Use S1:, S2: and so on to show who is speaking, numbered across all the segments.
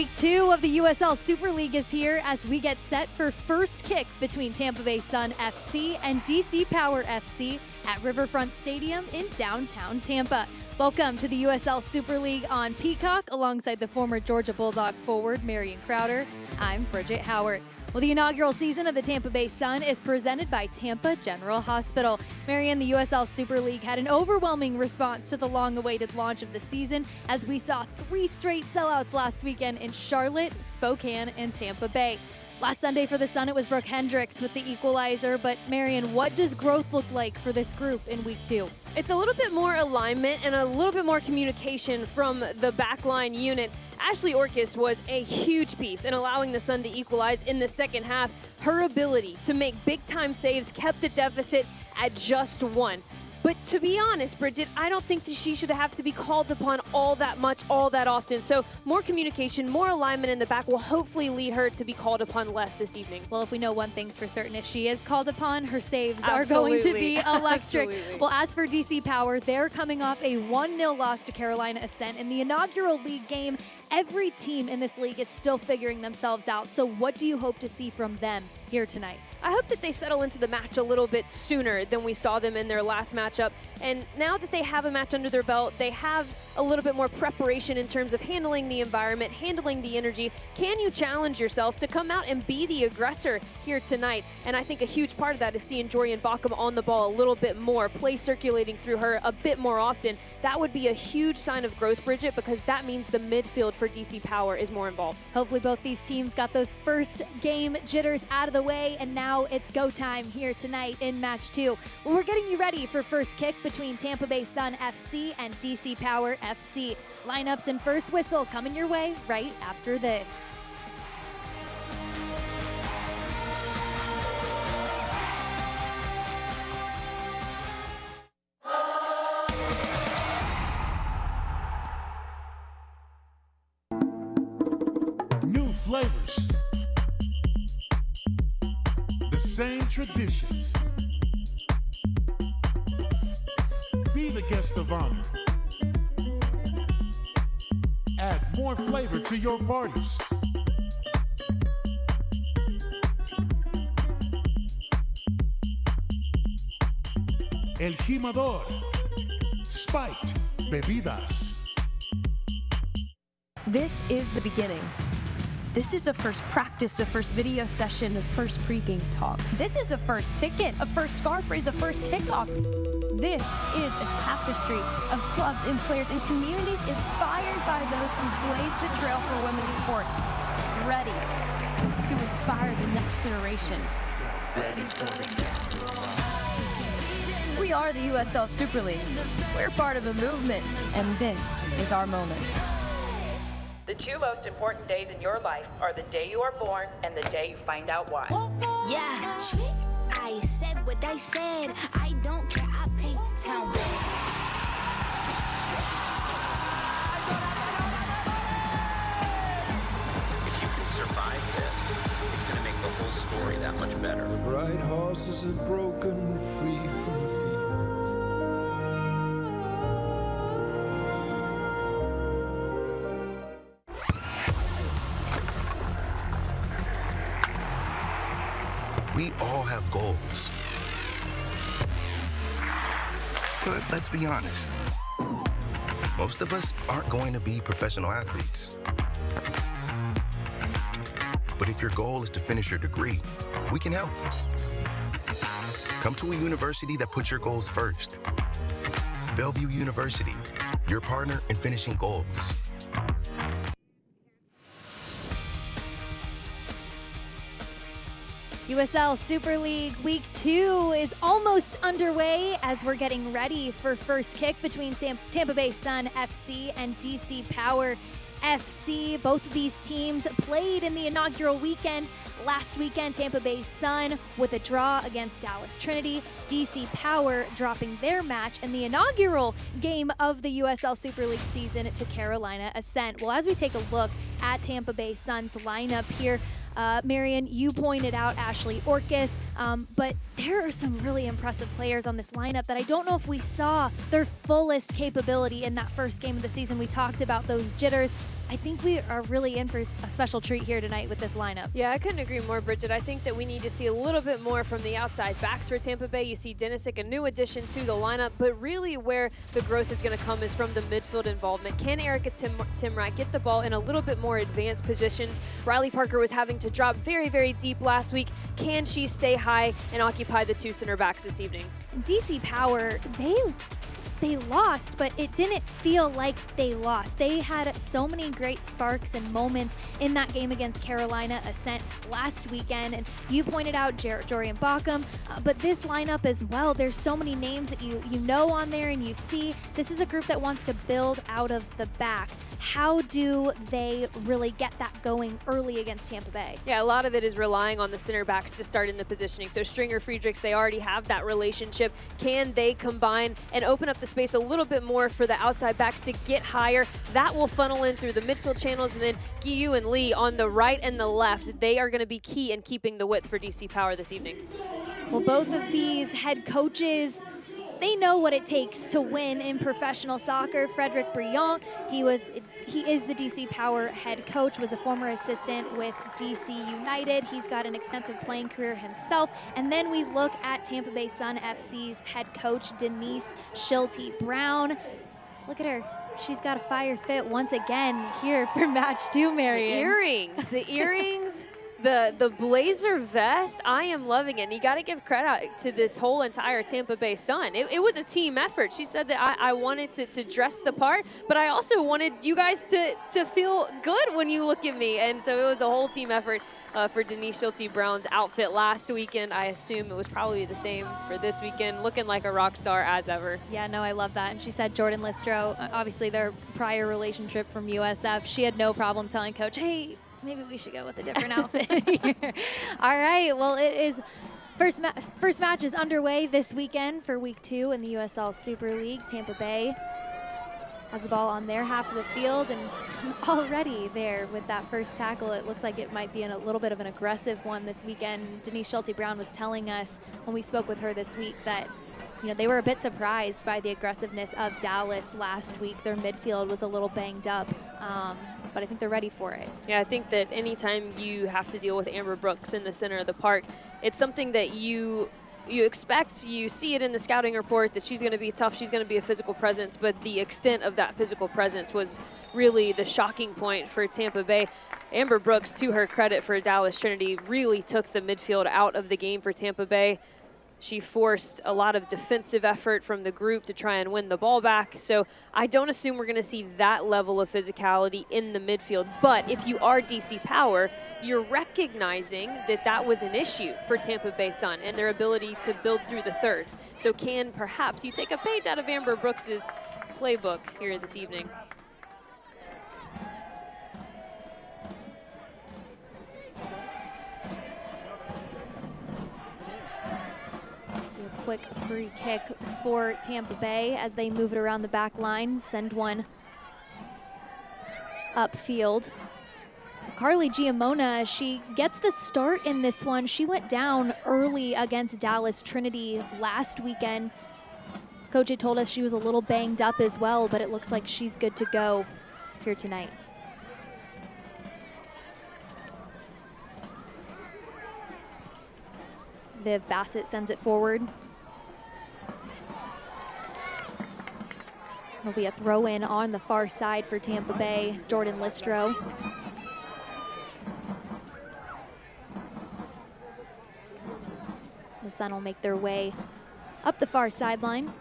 S1: Week 2 of the USL Super League is here as we get set for first kick between Tampa Bay Sun FC and DC Power FC at Riverfront Stadium in downtown Tampa. Welcome to the USL Super League on Peacock alongside the former Georgia Bulldog forward Marion Crowder. I'm Bridget Howard. Well, the inaugural season of the Tampa Bay Sun is presented by Tampa General Hospital. Marion, the USL Super League had an overwhelming response to the long-awaited launch of the season as we saw 3 straight sellouts last weekend in Charlotte, Spokane, and Tampa Bay. Last Sunday for the Sun, it was Brooke Hendricks with the equalizer. But Marion, what does growth look like for this group in Week 2?
S2: It's a little bit more alignment and a little bit more communication from the backline unit. Ashley Orkis was a huge piece in allowing the Sun to equalize in the second half. Her ability to make big-time saves kept the deficit at just 1. But to be honest, Bridget, I don't think that she should have to be called upon all that much, all that often. So more communication, more alignment in the back will hopefully lead her to be called upon less this evening.
S1: Well, if we know one thing's for certain, if she is called upon, her saves are going to be electric. Well, as for DC Power, they're coming off a 1-0 loss to Carolina Ascent in the inaugural league game. Every team in this league is still figuring themselves out. So what do you hope to see from them here tonight?
S2: I hope that they settle into the match a little bit sooner than we saw them in their last matchup. And now that they have a match under their belt, they have a little bit more preparation in terms of handling the environment, handling the energy. Can you challenge yourself to come out and be the aggressor here tonight? And I think a huge part of that is seeing Jorian Bockham on the ball a little bit more, play circulating through her a bit more often. That would be a huge sign of growth, Bridget, because that means the midfield for DC Power is more involved.
S1: Hopefully both these teams got those first game jitters out of the way, and now it's go time here tonight in match 2. Well, we're getting you ready for first kick between Tampa Bay Sun FC and DC Power FC. Lineups and first whistle coming your way right after this.
S3: New flavors, the same traditions. Be the guest of honor. Add more flavor to your parties. El Jimador, spiked bebidas.
S4: This is the beginning. This is a first practice, a first video session, a first pregame talk. This is a first ticket, a first scarf raise, a first kickoff. This is a tapestry of clubs and players and communities inspired by those who blaze the trail for women's sports, ready to inspire the next generation. We are the USL Super League. We're part of a movement, and this is our moment.
S5: The 2 most important days in your life are the day you are born and the day you find out why.
S6: Yeah, tricked. I said what I said. I don't care. I paint the town red.
S7: If you can survive this, it's going to make the whole story that much better.
S8: The bright horses are broken free from the fields.
S9: We all have goals. But let's be honest, most of us aren't going to be professional athletes. But if your goal is to finish your degree, we can help. Come to a university that puts your goals first. Bellevue University, your partner in finishing goals.
S1: USL Super League Week 2 is almost underway as we're getting ready for first kick between Tampa Bay Sun FC and DC Power FC. Both of these teams played in the inaugural weekend. Last weekend, Tampa Bay Sun with a draw against Dallas Trinity. DC Power dropping their match in the inaugural game of the USL Super League season to Carolina Ascent. Well, as we take a look at Tampa Bay Sun's lineup here, Marion, you pointed out Ashley Orkis, but there are some really impressive players on this lineup that I don't know if we saw their fullest capability in that first game of the season. We talked about those jitters. I think we are really in for a special treat here tonight with this lineup.
S2: Yeah, I couldn't agree more, Bridget. I think that we need to see a little bit more from the outside backs for Tampa Bay. You see Denisic, a new addition to the lineup, but really where the growth is going to come is from the midfield involvement. Can Erica Timrite get the ball in a little bit more advanced positions? Riley Parker was having to drop very, very deep last week. Can she stay high and occupy the two center backs this evening?
S1: DC Power, they lost, but it didn't feel like they lost. They had so many great sparks and moments in that game against Carolina Ascent last weekend. And you pointed out Jorian Bockham, but this lineup as well, there's so many names that you know on there and you see. This is a group that wants to build out of the back. How do they really get that going early against Tampa Bay?
S2: Yeah, a lot of it is relying on the center backs to start in the positioning. So Stringer, Friedrichs, they already have that relationship. Can they combine and open up the space a little bit more for the outside backs to get higher? That will funnel in through the midfield channels, and then Guiyu and Lee on the right and the left. They are going to be key in keeping the width for DC Power this evening.
S1: Well, both of these head coaches, they know what it takes to win in professional soccer. Frederick Briand, he is the DC Power head coach, was a former assistant with DC United. He's got an extensive playing career himself. And then we look at Tampa Bay Sun FC's head coach, Denise Schulte Brown. Look at her. She's got a fire fit once again here for match 2, Marion.
S2: The earrings. The blazer vest, I am loving it. And you got to give credit to this whole entire Tampa Bay Sun. It was a team effort. She said that I wanted to dress the part, but I also wanted you guys to feel good when you look at me. And so it was a whole team effort for Denise Schulte Brown's outfit last weekend. I assume it was probably the same for this weekend, looking like a rock star as ever.
S1: Yeah, no, I love that. And she said Jordan Listro, obviously their prior relationship from USF, she had no problem telling coach, hey, maybe we should go with a different outfit here. All right, well, it is first match is underway this weekend for week 2 in the USL Super League. Tampa Bay has the ball on their half of the field, and already there with that first tackle, it looks like it might be a little bit of an aggressive one this weekend. Denise Schulte Brown was telling us when we spoke with her this week that they were a bit surprised by the aggressiveness of Dallas last week. Their midfield was a little banged up, but I think they're ready for it.
S2: Yeah, I think that anytime you have to deal with Amber Brooks in the center of the park, it's something that you expect. You see it in the scouting report that she's going to be tough, she's going to be a physical presence, but the extent of that physical presence was really the shocking point for Tampa Bay. Amber Brooks, to her credit for Dallas Trinity, really took the midfield out of the game for Tampa Bay. She forced a lot of defensive effort from the group to try and win the ball back. So I don't assume we're going to see that level of physicality in the midfield. But if you are DC Power, you're recognizing that that was an issue for Tampa Bay Sun and their ability to build through the thirds. So can perhaps you take a page out of Amber Brooks's playbook here this evening?
S1: Quick free kick for Tampa Bay as they move it around the back line, send one upfield. Carly Giamona, she gets the start in this one. She went down early against Dallas Trinity last weekend. Coach had told us she was a little banged up as well, but it looks like she's good to go here tonight. Viv Bassett sends it forward. There'll be a throw in on the far side for Tampa Bay. Jordan Listro. The Sun will make their way up the far sideline.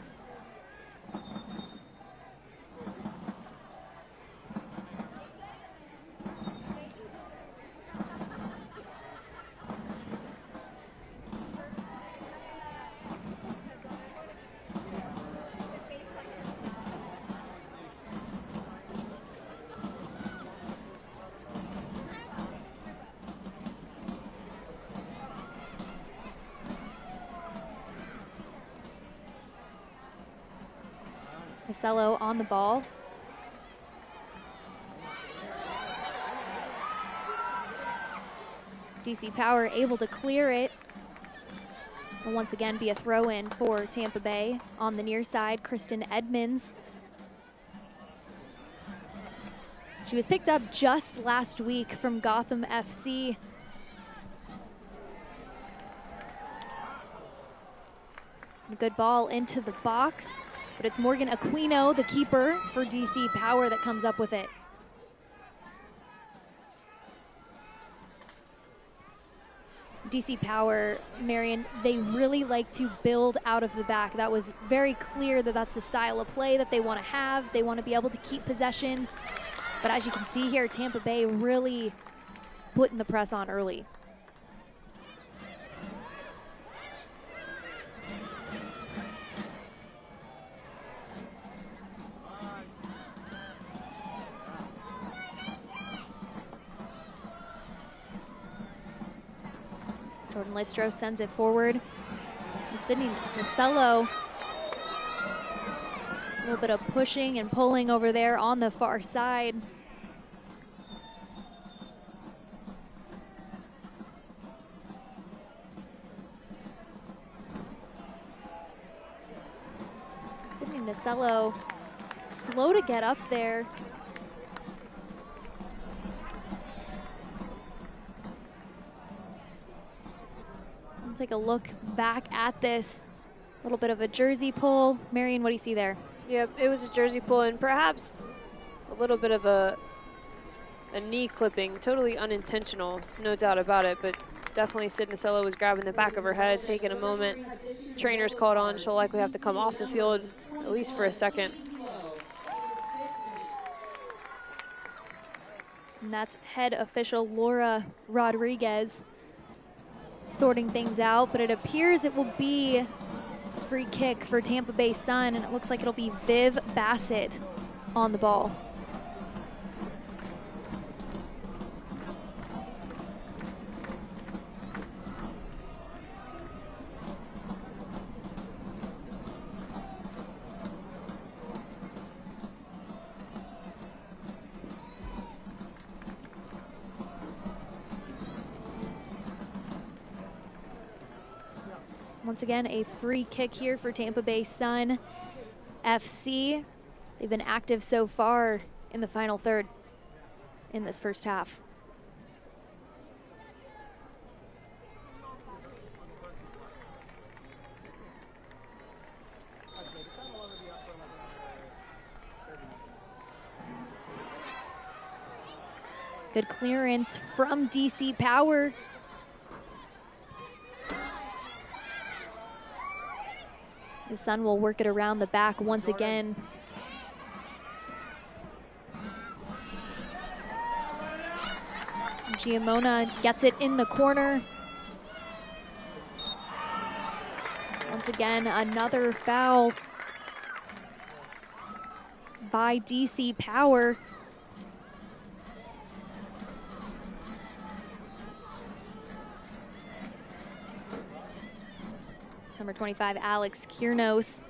S1: Casello on the ball. DC Power able to clear it. Will once again be a throw in for Tampa Bay. On the near side, Kristen Edmonds. She was picked up just last week from Gotham FC. A good ball into the box, but it's Morgan Aquino, the keeper for DC Power, that comes up with it. DC Power, Marion, they really like to build out of the back. That was very clear that that's the style of play that they want to have. They want to be able to keep possession. But as you can see here, Tampa Bay really putting the press on early. Jordan Listro sends it forward. And Sydney Nasello, a little bit of pushing and pulling over there on the far side. Sydney Nasello slow to get up there. Take a look back at this. A little bit of a jersey pull. Marion, what do you see there?
S2: Yeah, it was a jersey pull and perhaps a little bit of a knee clipping. Totally unintentional, no doubt about it, but definitely Sid Nasello was grabbing the back of her head, taking a moment. Trainer's called on. She'll likely have to come off the field at least for a second.
S1: And that's head official Laura Rodriguez sorting things out, but it appears it will be a free kick for Tampa Bay Sun, and it looks like it'll be Viv Bassett on the ball. Once again, a free kick here for Tampa Bay Sun FC. They've been active so far in the final third in this first half. Good clearance from DC Power. The Sun will work it around the back once again. Giamona gets it in the corner. Once again, another foul by DC Power. Number 25, Alex Kiernos.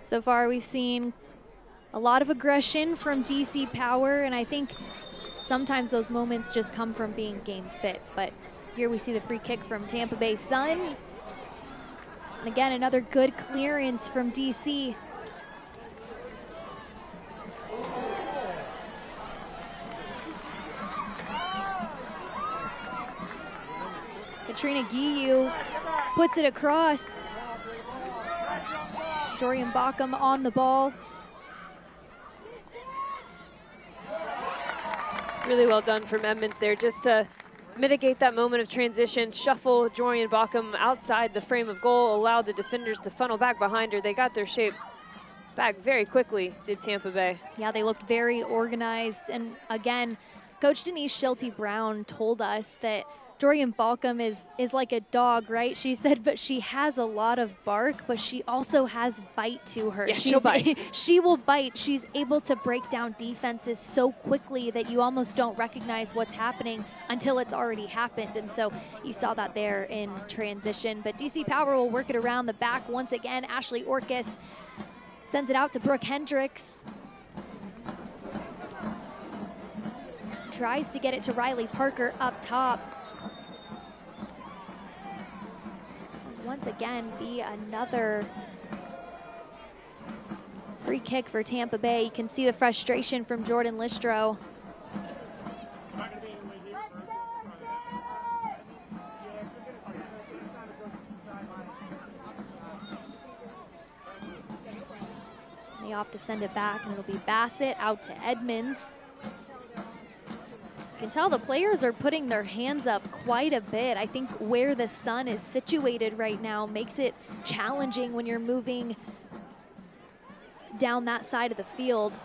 S1: So far, we've seen a lot of aggression from DC Power, and I think sometimes those moments just come from being game fit. But here we see the free kick from Tampa Bay Sun. And again, another good clearance from DC. Katrina Guiu puts it across. Dorian Bockham on the ball.
S2: Really well done from Edmonds there, just to mitigate that moment of transition, shuffle Dorian Bockham outside the frame of goal, allowed the defenders to funnel back behind her. They got their shape back very quickly, did Tampa Bay.
S1: Yeah, they looked very organized. And again, Coach Denise Shelty-Brown told us that Dorian Bockham is like a dog, right? She said, but she has a lot of bark, but she also has bite to her.
S2: Yeah, she'll bite.
S1: She will bite. She's able to break down defenses so quickly that you almost don't recognize what's happening until it's already happened. And so you saw that there in transition. But DC Power will work it around the back once again. Ashley Orcus sends it out to Brooke Hendricks. Tries to get it to Riley Parker up top. once again be another free kick for Tampa Bay. You can see the frustration from Jordan Listro. They opt to send it back, and it'll be Bassett out to Edmonds. You can tell the players are putting their hands up quite a bit. I think where the sun is situated right now makes it challenging when you're moving down that side of the field.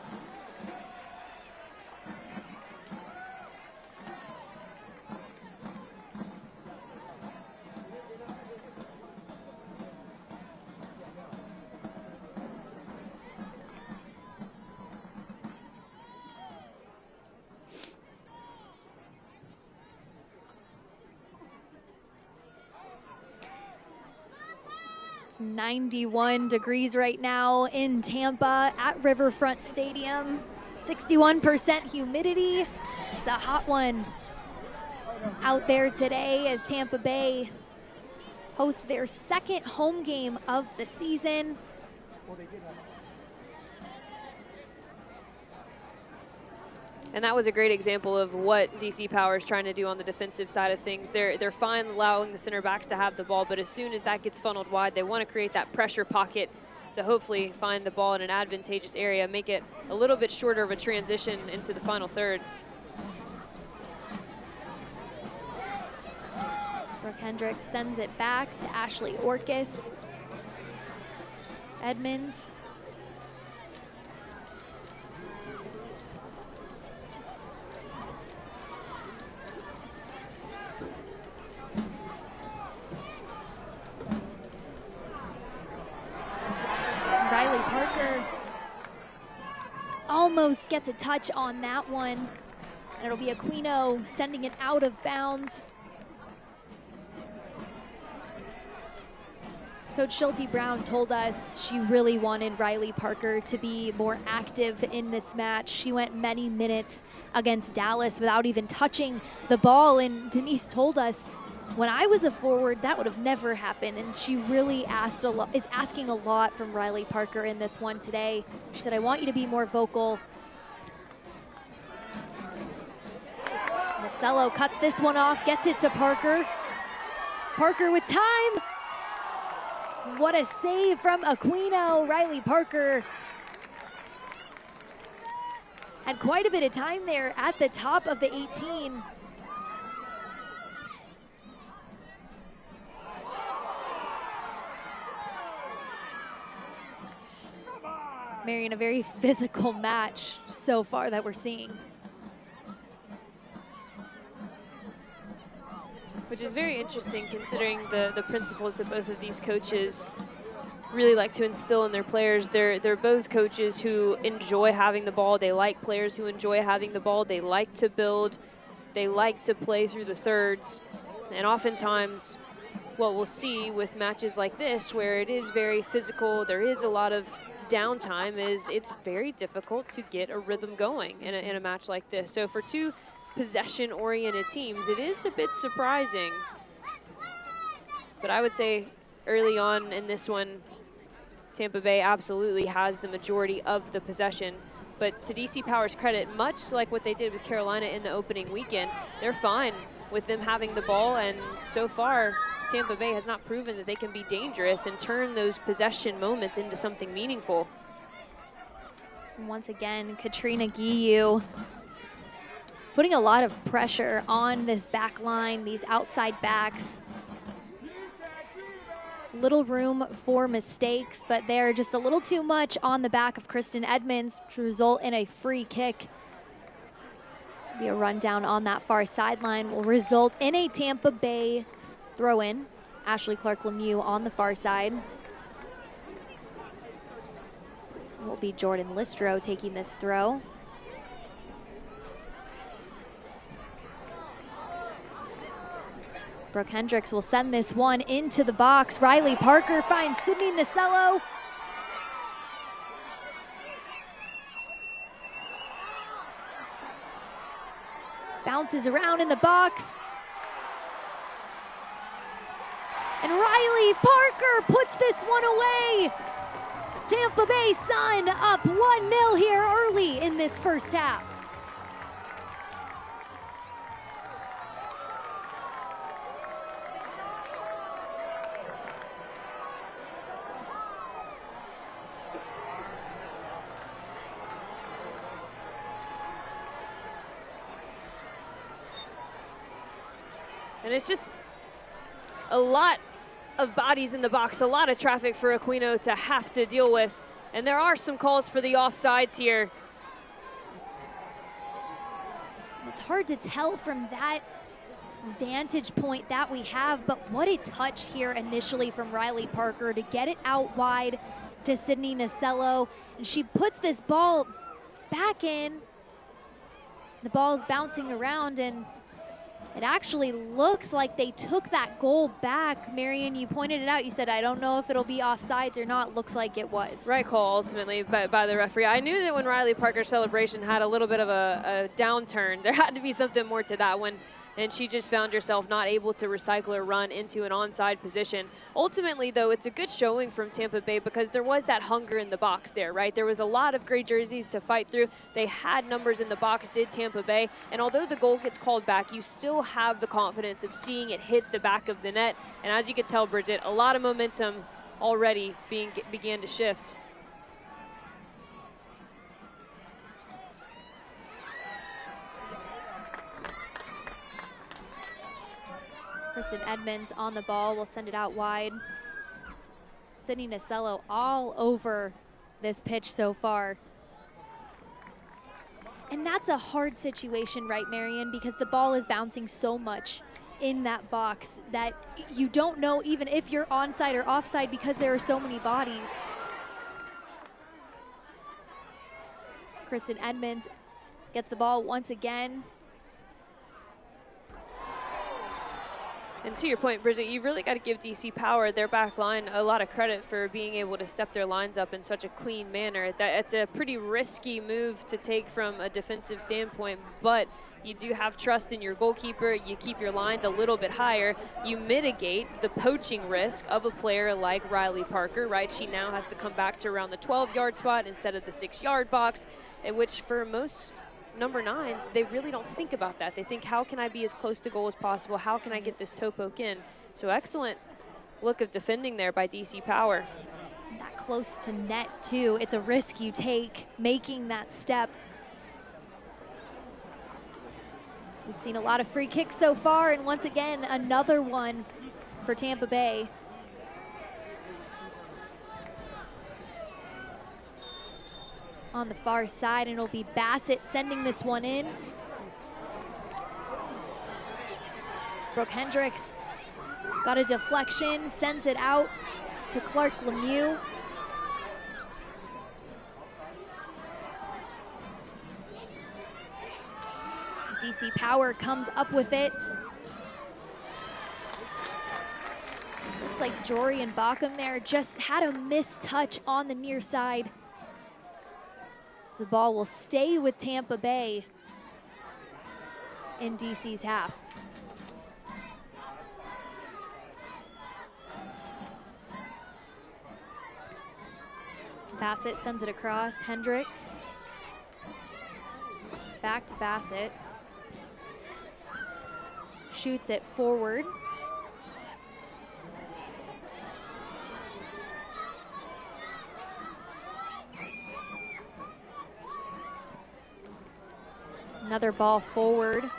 S1: It's 91 degrees right now in Tampa at Riverfront Stadium. 61% humidity. It's a hot one out there today as Tampa Bay hosts their second home game of the season.
S2: And that was a great example of what DC Power is trying to do on the defensive side of things. They're fine allowing the center backs to have the ball, but as soon as that gets funneled wide, they want to create that pressure pocket to hopefully find the ball in an advantageous area, make it a little bit shorter of a transition into the final third.
S1: Brooke Hendricks sends it back to Ashley Orcus. Edmonds. Riley Parker almost gets a touch on that one. And it'll be Aquino sending it out of bounds. Coach Schulte Brown told us she really wanted Riley Parker to be more active in this match. She went many minutes against Dallas without even touching the ball, and Denise told us, when I was a forward, that would have never happened, and she really is asking a lot from Riley Parker in this one today. She said, I want you to be more vocal. Marcelo cuts this one off, gets it to Parker. Parker with time. What a save from Aquino. Riley Parker had quite a bit of time there at the top of the 18. Marion, a very physical match so far that we're seeing.
S2: Which is very interesting considering the principles that both of these coaches really like to instill in their players. They're both coaches who enjoy having the ball. They like players who enjoy having the ball. They like to build. They like to play through the thirds. And oftentimes what we'll see with matches like this, where it is very physical, there is a lot of downtime, is it's very difficult to get a rhythm going in a match like this. So for two possession-oriented teams, it is a bit surprising. But I would say early on in this one, Tampa Bay absolutely has the majority of the possession. But to DC Power's credit, much like what they did with Carolina in the opening weekend, they're fine with them having the ball, and so far, Tampa Bay has not proven that they can be dangerous and turn those possession moments into something meaningful.
S1: And once again, Katrina Guiu putting a lot of pressure on this back line, these outside backs. Little room for mistakes, but they're just a little too much on the back of Kristen Edmonds to result in a free kick. Be a rundown on that far sideline will result in a Tampa Bay throw in. Ashley Clark Lemieux on the far side. It will be Jordan Listro taking this throw. Brooke Hendricks will send this one into the box. Riley Parker finds Sydney Nasello. Bounces around in the box. And Riley Parker puts this one away. Tampa Bay Sun up 1-0 here early in this first half.
S2: And it's just a lot of bodies in the box, a lot of traffic for Aquino to have to deal with. And there are some calls for the offsides here.
S1: It's hard to tell from that vantage point that we have, but what a touch here initially from Riley Parker to get it out wide to Sydney Nasello. And she puts this ball back in. The ball's bouncing around, and it actually looks like they took that goal back. Marion, you pointed it out. You said, I don't know if it'll be offsides or not. Looks like it was.
S2: Right call, ultimately, by the referee. I knew that when Riley Parker's celebration had a little bit of a downturn, there had to be something more to that one. And she just found herself not able to recycle her run into an onside position. Ultimately, though, it's a good showing from Tampa Bay because there was that hunger in the box there, right? There was a lot of gray jerseys to fight through. They had numbers in the box, did Tampa Bay. And although the goal gets called back, you still have the confidence of seeing it hit the back of the net. And as you can tell, Bridget, a lot of momentum already began to shift.
S1: Kristen Edmonds on the ball will send it out wide. Sydney Nasello all over this pitch so far. And that's a hard situation, right, Marion? Because the ball is bouncing so much in that box that you don't know even if you're onside or offside because there are so many bodies. Kristen Edmonds gets the ball once again.
S2: And to your point, Bridget, you've really got to give DC Power, their back line, a lot of credit for being able to step their lines up in such a clean manner. It's a pretty risky move to take from a defensive standpoint, but you do have trust in your goalkeeper. You keep your lines a little bit higher. You mitigate the poaching risk of a player like Riley Parker, right? She now has to come back to around the 12-yard spot instead of the 6-yard box, in which for most number 9s, they really don't think about that. They think, how can I be as close to goal as possible? How can I get this toe poke in? So excellent look of defending there by DC Power.
S1: That close to net too. It's a risk you take making that step. We've seen a lot of free kicks so far, and once again, another one for Tampa Bay. On the far side, and it'll be Bassett sending this one in. Brooke Hendricks got a deflection, sends it out to Clark Lemieux. DC Power comes up with it. Looks like Jory and Backham there just had a missed touch on the near side. The ball will stay with Tampa Bay in DC's half. Bassett sends it across. Hendricks. Back to Bassett. Shoots it forward. Another ball forward.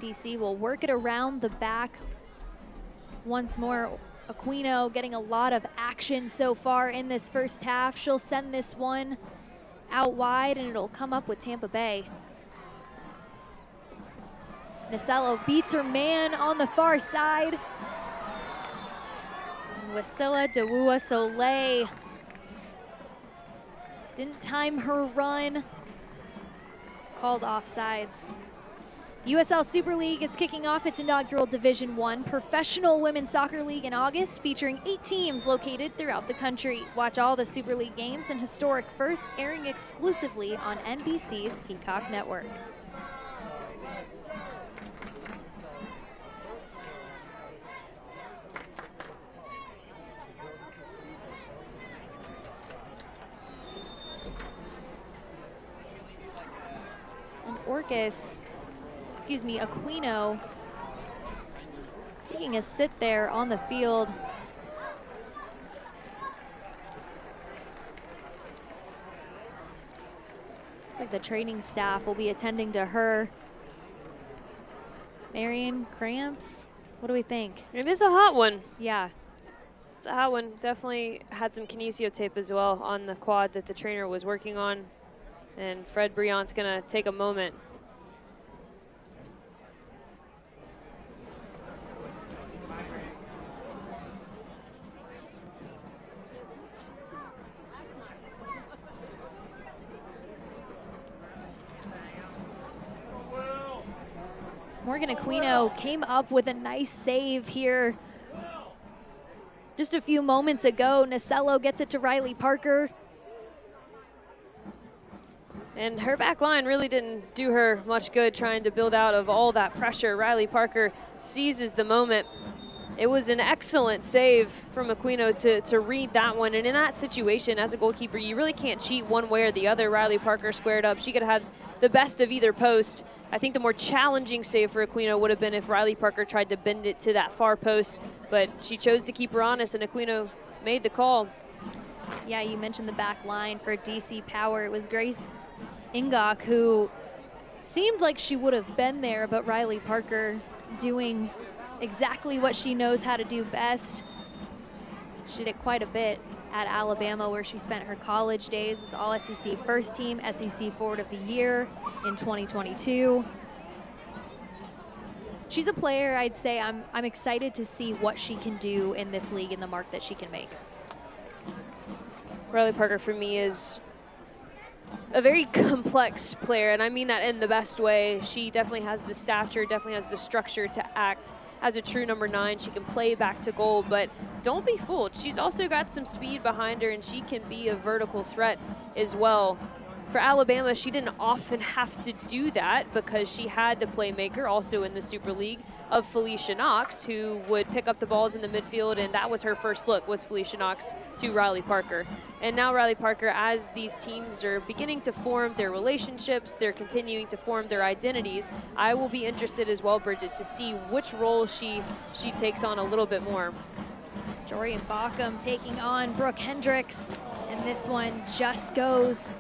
S1: DC will work it around the back once more. Aquino getting a lot of action so far in this first half. She'll send this one out wide, and it'll come up with Tampa Bay. Nasello beats her man on the far side. And Wasila Dewua Soleil didn't time her run. Called offsides. USL Super League is kicking off its inaugural Division I professional women's soccer league in August, featuring 8 teams located throughout the country. Watch all the Super League games and historic firsts airing exclusively on NBC's Peacock Network. And Aquino taking a sit there on the field. Looks like the training staff will be attending to her. Marion, cramps? What do we think?
S2: It is a hot one.
S1: Yeah.
S2: It's a hot one. Definitely had some kinesio tape as well on the quad that the trainer was working on. And Fred Briant's gonna take a moment.
S1: Morgan Aquino came up with a nice save here just a few moments ago. Nasello gets it to Riley Parker.
S2: And her back line really didn't do her much good trying to build out of all that pressure. Riley Parker seizes the moment. It was an excellent save from Aquino to read that one. And in that situation, as a goalkeeper, you really can't cheat one way or the other. Riley Parker squared up. She could have had the best of either post. I think the more challenging save for Aquino would have been if Riley Parker tried to bend it to that far post. But she chose to keep her honest, and Aquino made the call.
S1: Yeah, you mentioned the back line for DC Power. It was Grace Ingok who seemed like she would have been there, but Riley Parker doing exactly what she knows how to do best. She did it quite a bit at Alabama, where she spent her college days, was all SEC first team, SEC Forward of the Year in 2022. She's a player I'd say I'm excited to see what she can do in this league and the mark that she can make.
S2: Riley Parker for me is a very complex player, and I mean that in the best way. She definitely has the stature, definitely has the structure to act as a true number 9. She can play back to goal, but don't be fooled. She's also got some speed behind her, and she can be a vertical threat as well. For Alabama, she didn't often have to do that because she had the playmaker, also in the Super League, of Felicia Knox, who would pick up the balls in the midfield, and that was her first look, was Felicia Knox to Riley Parker. And now Riley Parker, as these teams are beginning to form their relationships, they're continuing to form their identities, I will be interested as well, Bridget, to see which role she takes on a little bit more.
S1: Jorian Baucom taking on Brooke Hendricks, and this one just goes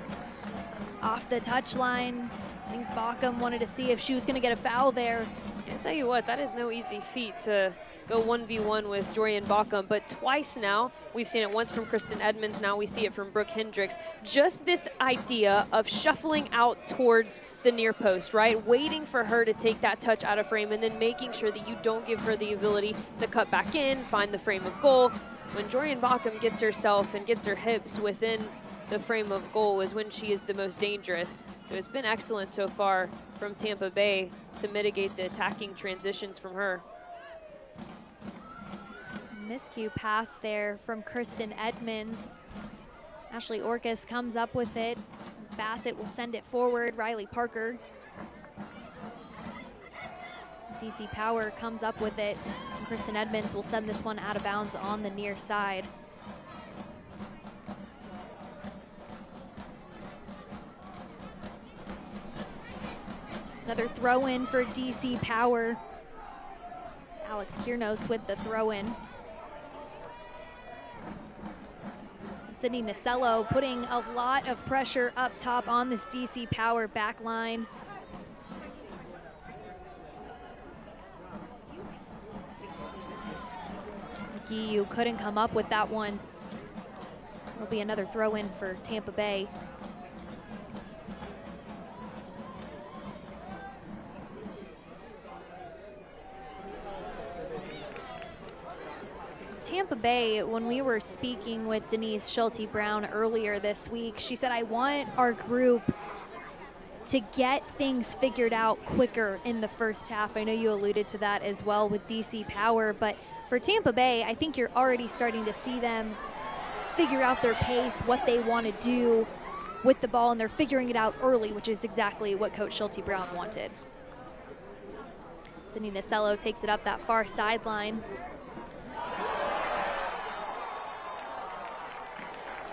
S1: off the touchline. I think Baucom wanted to see if she was going to get a foul there.
S2: I'll tell you what, that is no easy feat to go 1v1 with Jorian Baucom, but twice now. We've seen it once from Kristen Edmonds, now we see it from Brooke Hendricks. Just this idea of shuffling out towards the near post, right? Waiting for her to take that touch out of frame and then making sure that you don't give her the ability to cut back in, find the frame of goal. When Jorian Baucom gets herself and gets her hips within the frame of goal is when she is the most dangerous. So it's been excellent so far from Tampa Bay to mitigate the attacking transitions from her.
S1: Miscue pass there from Kristen Edmonds. Ashley Orcus comes up with it. Bassett will send it forward. Riley Parker. DC Power comes up with it. And Kristen Edmonds will send this one out of bounds on the near side. Another throw-in for DC Power. Alex Kiernos with the throw-in. Sydney Nasello putting a lot of pressure up top on this DC Power back line. Giyu couldn't come up with that one. It'll be another throw-in for Tampa Bay. Tampa Bay, when we were speaking with Denise Schulte-Brown earlier this week, she said, I want our group to get things figured out quicker in the first half. I know you alluded to that as well with DC Power, but for Tampa Bay, I think you're already starting to see them figure out their pace, what they want to do with the ball, and they're figuring it out early, which is exactly what Coach Schulte Brown wanted. Denny Nacello takes it up that far sideline.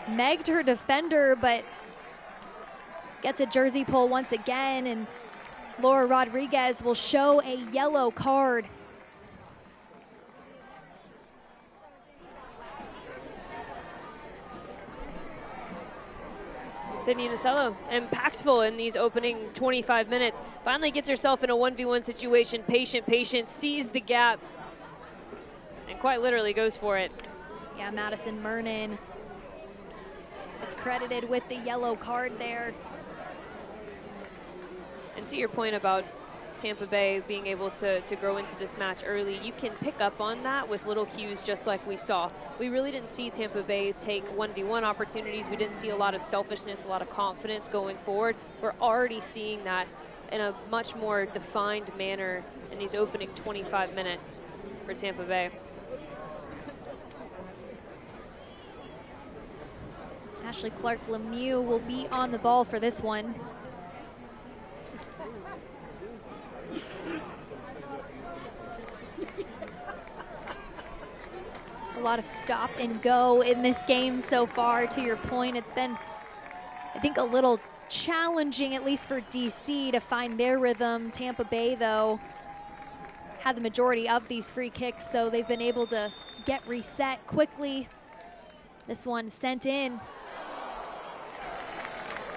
S1: Megged her defender, but gets a jersey pull once again, and Laura Rodriguez will show a yellow card.
S2: Sydney Nacello, impactful in these opening 25 minutes. Finally gets herself in a 1v1 situation. Patient, sees the gap, and quite literally goes for it.
S1: Yeah, Madison Mernon is credited with the yellow card there.
S2: And to your point about Tampa Bay being able to grow into this match early, you can pick up on that with little cues just like we saw. We really didn't see Tampa Bay take 1v1 opportunities. We didn't see a lot of selfishness, a lot of confidence going forward. We're already seeing that in a much more defined manner in these opening 25 minutes for Tampa Bay.
S1: Ashley Clark-Lemieux will be on the ball for this one. A lot of stop and go in this game so far. To your point, it's been, I think, a little challenging, at least for DC, to find their rhythm. Tampa Bay, though, had the majority of these free kicks, so they've been able to get reset quickly. This one sent in.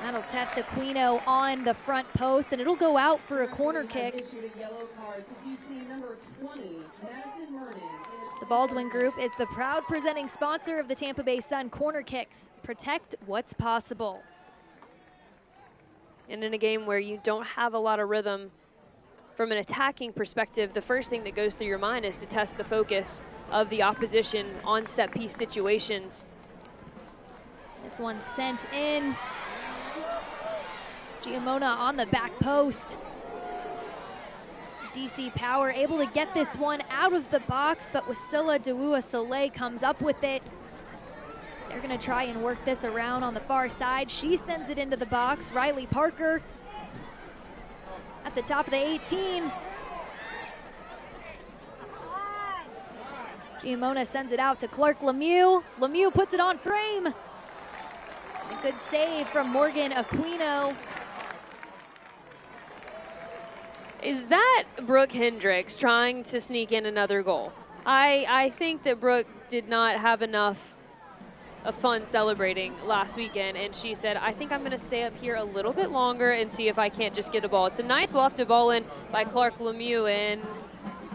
S1: That'll test Aquino on the front post, and it'll go out for a corner kick. The Baldwin Group is the proud presenting sponsor of the Tampa Bay Sun Corner Kicks. Protect what's possible.
S2: And in a game where you don't have a lot of rhythm, from an attacking perspective, the first thing that goes through your mind is to test the focus of the opposition on set-piece situations.
S1: This one sent in. Giamona on the back post. DC Power able to get this one out of the box, but Wasilla Dewua-Soleil comes up with it. They're gonna try and work this around on the far side. She sends it into the box. Riley Parker at the top of the 18. Giamona sends it out to Clark-Lemieux. Lemieux puts it on frame. A good save from Morgan Aquino.
S2: Is that Brooke Hendricks trying to sneak in another goal? I think that Brooke did not have enough of fun celebrating last weekend, and she said, I think I'm going to stay up here a little bit longer and see if I can't just get a ball. It's a nice lofted ball in by Clark-Lemieux, and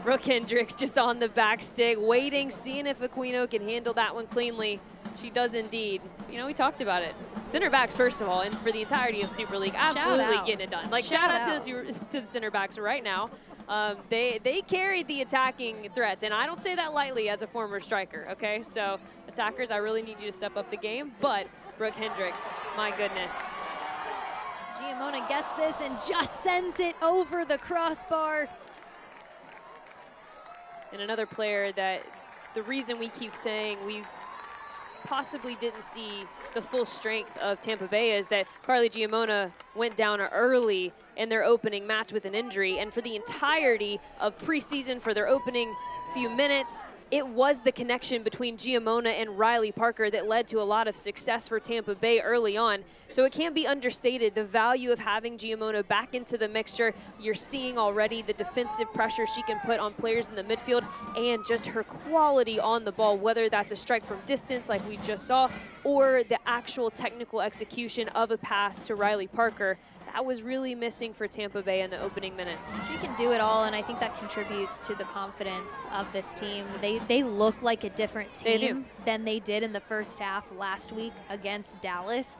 S2: Brooke Hendricks just on the back stick, waiting, seeing if Aquino can handle that one cleanly. She does indeed. You know, we talked about it. Center backs, first of all, and for the entirety of Super League, absolutely getting it done. Like, shout out to the center backs right now. They carried the attacking threats, and I don't say that lightly as a former striker, okay? So, attackers, I really need you to step up the game, but Brooke Hendricks, my goodness.
S1: Giamona gets this and just sends it over the crossbar.
S2: And another player that the reason we keep saying we possibly didn't see the full strength of Tampa Bay is that Carly Giamona went down early in their opening match with an injury, and for the entirety of preseason, for their opening few minutes, it was the connection between Giamona and Riley Parker that led to a lot of success for Tampa Bay early on. So it can't be understated, the value of having Giamona back into the mixture. You're seeing already the defensive pressure she can put on players in the midfield, and just her quality on the ball, whether that's a strike from distance like we just saw, or the actual technical execution of a pass to Riley Parker. That was really missing for Tampa Bay in the opening minutes.
S1: She can do it all, and I think that contributes to the confidence of this team. They look like a different team than they did in the first half last week against Dallas.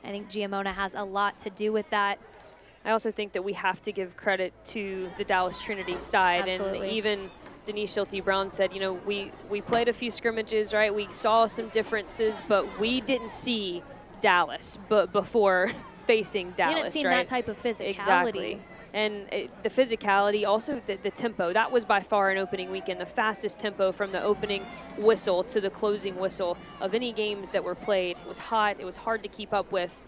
S1: I think Giamona has a lot to do with that.
S2: I also think that we have to give credit to the Dallas Trinity side.
S1: Absolutely.
S2: And even Denise Schulte Brown said, you know, we played a few scrimmages, right? We saw some differences, but we didn't see Dallas before facing Dallas,
S1: You haven't seen
S2: right?
S1: that type of physicality.
S2: Exactly. And the physicality, also the tempo, that was by far an opening weekend, the fastest tempo from the opening whistle to the closing whistle of any games that were played. It was hot, it was hard to keep up with.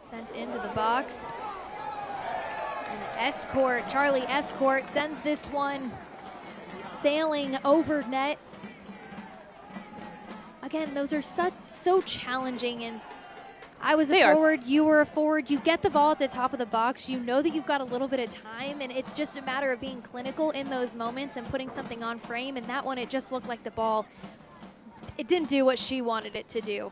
S1: Sent into the box. And Escort, Charlie Escort sends this one sailing over net. Again, those are so challenging, and I was a forward, you were a forward. You get the ball at the top of the box, you know that you've got a little bit of time, and it's just a matter of being clinical in those moments and putting something on frame. And that one, it just looked like the ball, it didn't do what she wanted it to do.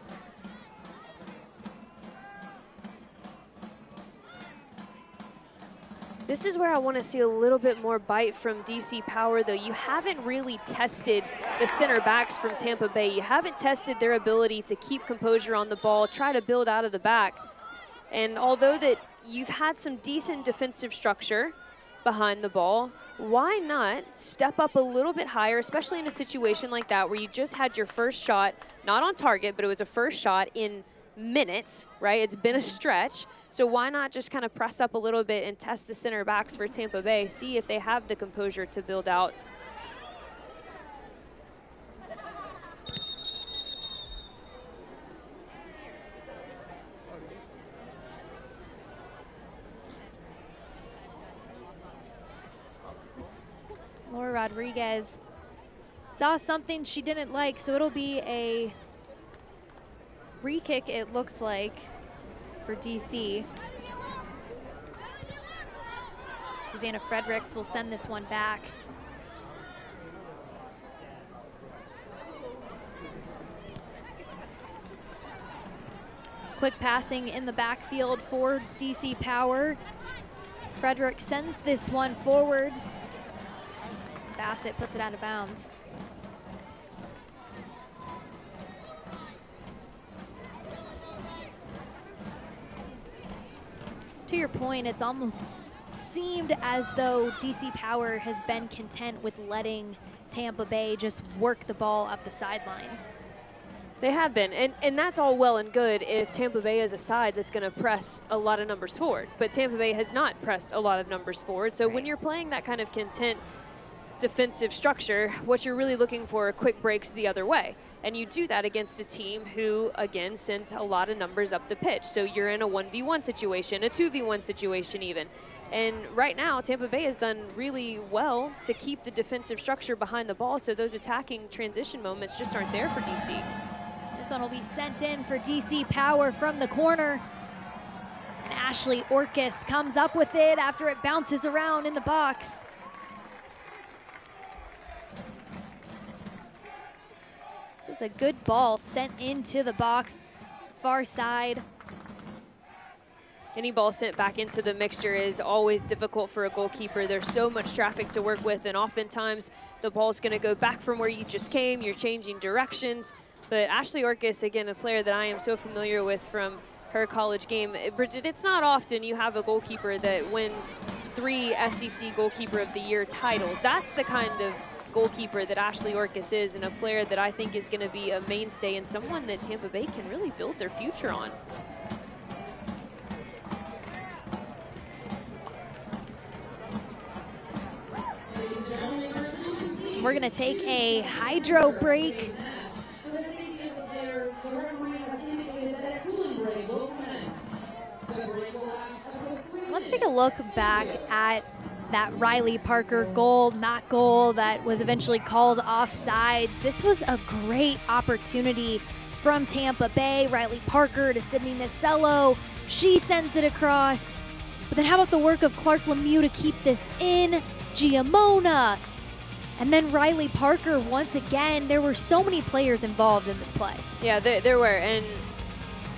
S2: This is where I want to see a little bit more bite from DC Power, though. You haven't really tested the center backs from Tampa Bay. You haven't tested their ability to keep composure on the ball, try to build out of the back. And although that you've had some decent defensive structure behind the ball, why not step up a little bit higher, especially in a situation like that where you just had your first shot, not on target, but it was a first shot in minutes, right? It's been a stretch. So why not just kind of press up a little bit and test the center backs for Tampa Bay, see if they have the composure to build out.
S1: Laura Rodriguez saw something she didn't like, so it'll be a free kick, it looks like, for DC. Susanna Fredericks will send this one back. Quick passing in the backfield for DC Power. Fredericks sends this one forward. Bassett puts it out of bounds. To your point, it's almost seemed as though DC Power has been content with letting Tampa Bay just work the ball up the sidelines.
S2: They have been, and that's all well and good if Tampa Bay is a side that's going to press a lot of numbers forward. But Tampa Bay has not pressed a lot of numbers forward. So when you're playing that kind of content defensive structure, what you're really looking for are quick breaks the other way. And you do that against a team who, again, sends a lot of numbers up the pitch. So you're in a 1v1 situation, a 2v1 situation even. And right now, Tampa Bay has done really well to keep the defensive structure behind the ball, so those attacking transition moments just aren't there for DC.
S1: This one will be sent in for DC Power from the corner. And Ashley Orcus comes up with it after it bounces around in the box. This was a good ball sent into the box, far side.
S2: Any ball sent back into the mixture is always difficult for a goalkeeper. There's so much traffic to work with, and oftentimes the ball's going to go back from where you just came. You're changing directions. But Ashley Orcus, again, a player that I am so familiar with from her college game. Bridget, it's not often you have a goalkeeper that wins 3 SEC Goalkeeper of the Year titles. That's the kind of goalkeeper that Ashley Orcus is, and a player that I think is going to be a mainstay and someone that Tampa Bay can really build their future on.
S1: We're going to take a hydro break. Let's take a look back at that Riley Parker goal, not goal, that was eventually called offsides. This was a great opportunity from Tampa Bay. Riley Parker to Sydney Nasello. She sends it across. But then how about the work of Clark Lemieux to keep this in? Giamona. And then Riley Parker once again. There were so many players involved in this play.
S2: Yeah, there were. And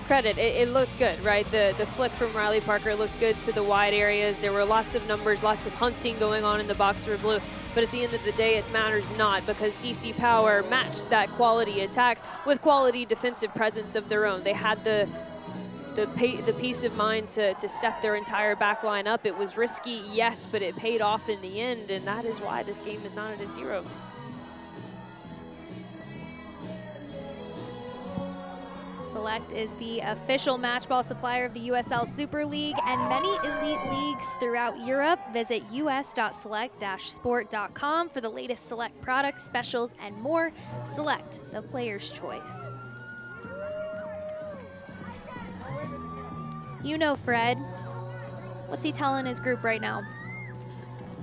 S2: credit, it looked good, right? The flick from Riley Parker looked good to the wide areas. There were lots of numbers, lots of hunting going on in the box for blue. But at the end of the day, it matters not, because DC Power matched that quality attack with quality defensive presence of their own. They had the peace of mind to step their entire back line up. It was risky, yes, but it paid off in the end, and that is why this game is not at 0.
S1: Select is the official match ball supplier of the USL Super League and many elite leagues throughout Europe. Visit us.select-sport.com for the latest Select products, specials, and more. Select, the player's choice. You know Fred. What's he telling his group right now?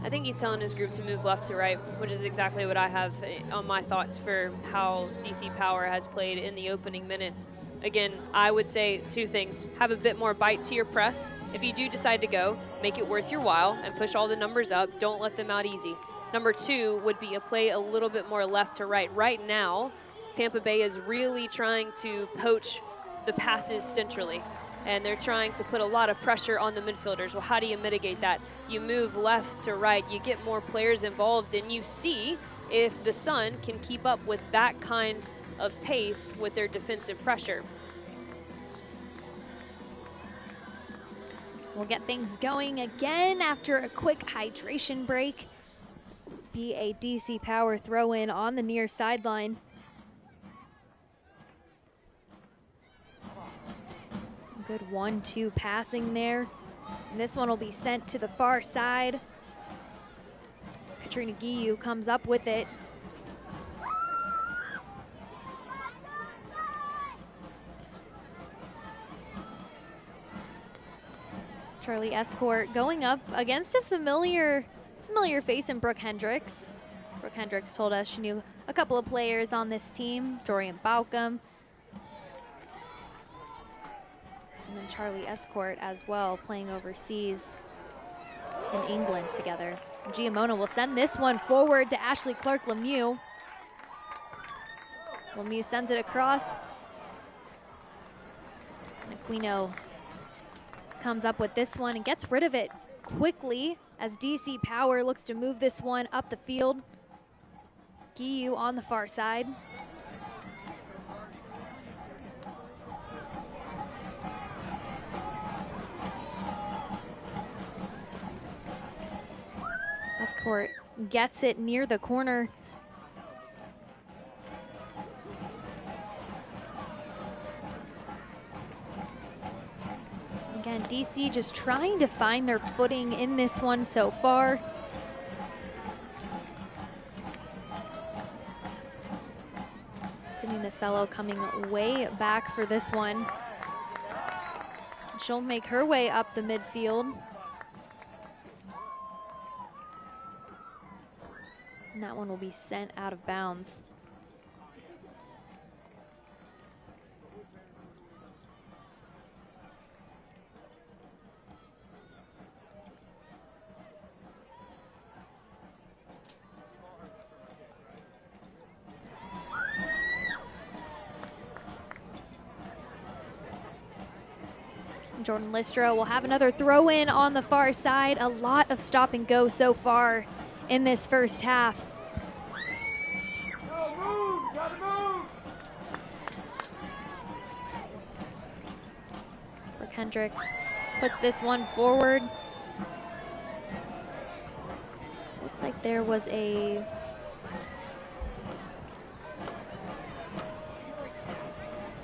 S2: I think he's telling his group to move left to right, which is exactly what I have on my thoughts for how DC Power has played in the opening minutes. Again, I would say two things. Have a bit more bite to your press. If you do decide to go, make it worth your while and push all the numbers up. Don't let them out easy. Number two would be a play a little bit more left to right. Right now, Tampa Bay is really trying to poach the passes centrally, and they're trying to put a lot of pressure on the midfielders. Well, how do you mitigate that? You move left to right, you get more players involved, and you see if the Sun can keep up with that kind of pace with their defensive pressure.
S1: We'll get things going again after a quick hydration break. Be a DC Power throw in on the near sideline. Good 1-2 passing there. And this one will be sent to the far side. Katrina Guiu comes up with it. Charlie Escort going up against a familiar face in Brooke Hendricks. Brooke Hendricks told us she knew a couple of players on this team, Dorian Baucom, and then Charlie Escort as well, playing overseas in England together. Giamona will send this one forward to Ashley Clark-Lemieux. Lemieux sends it across. And Aquino comes up with this one and gets rid of it quickly as DC Power looks to move this one up the field. Guiu on the far side. Escort gets it near the corner. Again, DC just trying to find their footing in this one so far. Sydney Nasello coming way back for this one. She'll make her way up the midfield. And that one will be sent out of bounds. Jordan Listro will have another throw in on the far side. A lot of stop and go so far in this first half. Brooke Hendricks puts this one forward. Looks like there was a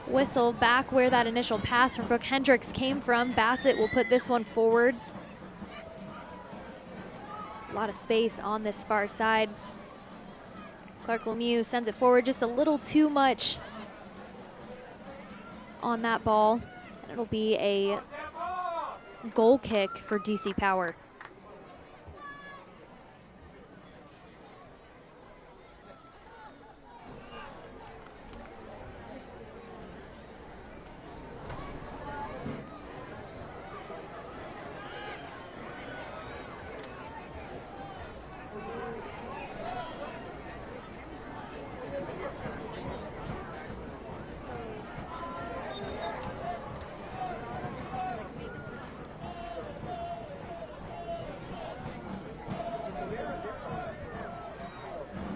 S1: whistle back where that initial pass from Brooke Hendricks came from. Bassett will put this one forward. A lot of space on this far side. Clark-Lemieux sends it forward just a little too much on that ball. And it'll be a goal kick for DC Power.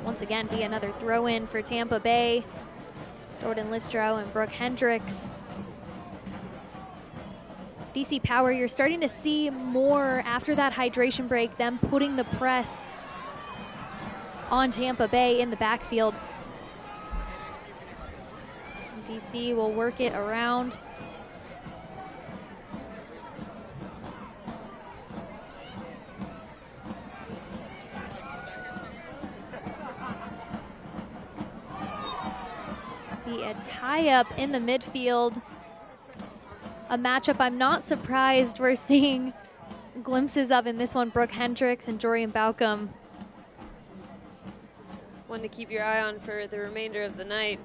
S1: Once again, be another throw in for Tampa Bay. Jordan Listro and Brooke Hendricks. DC Power, you're starting to see more after that hydration break, them putting the press on Tampa Bay in the backfield. DC will work it around. Be a tie-up in the midfield. A matchup I'm not surprised we're seeing glimpses of in this one. Brooke Hendricks and Jorian Baucom.
S2: One to keep your eye on for the remainder of the night.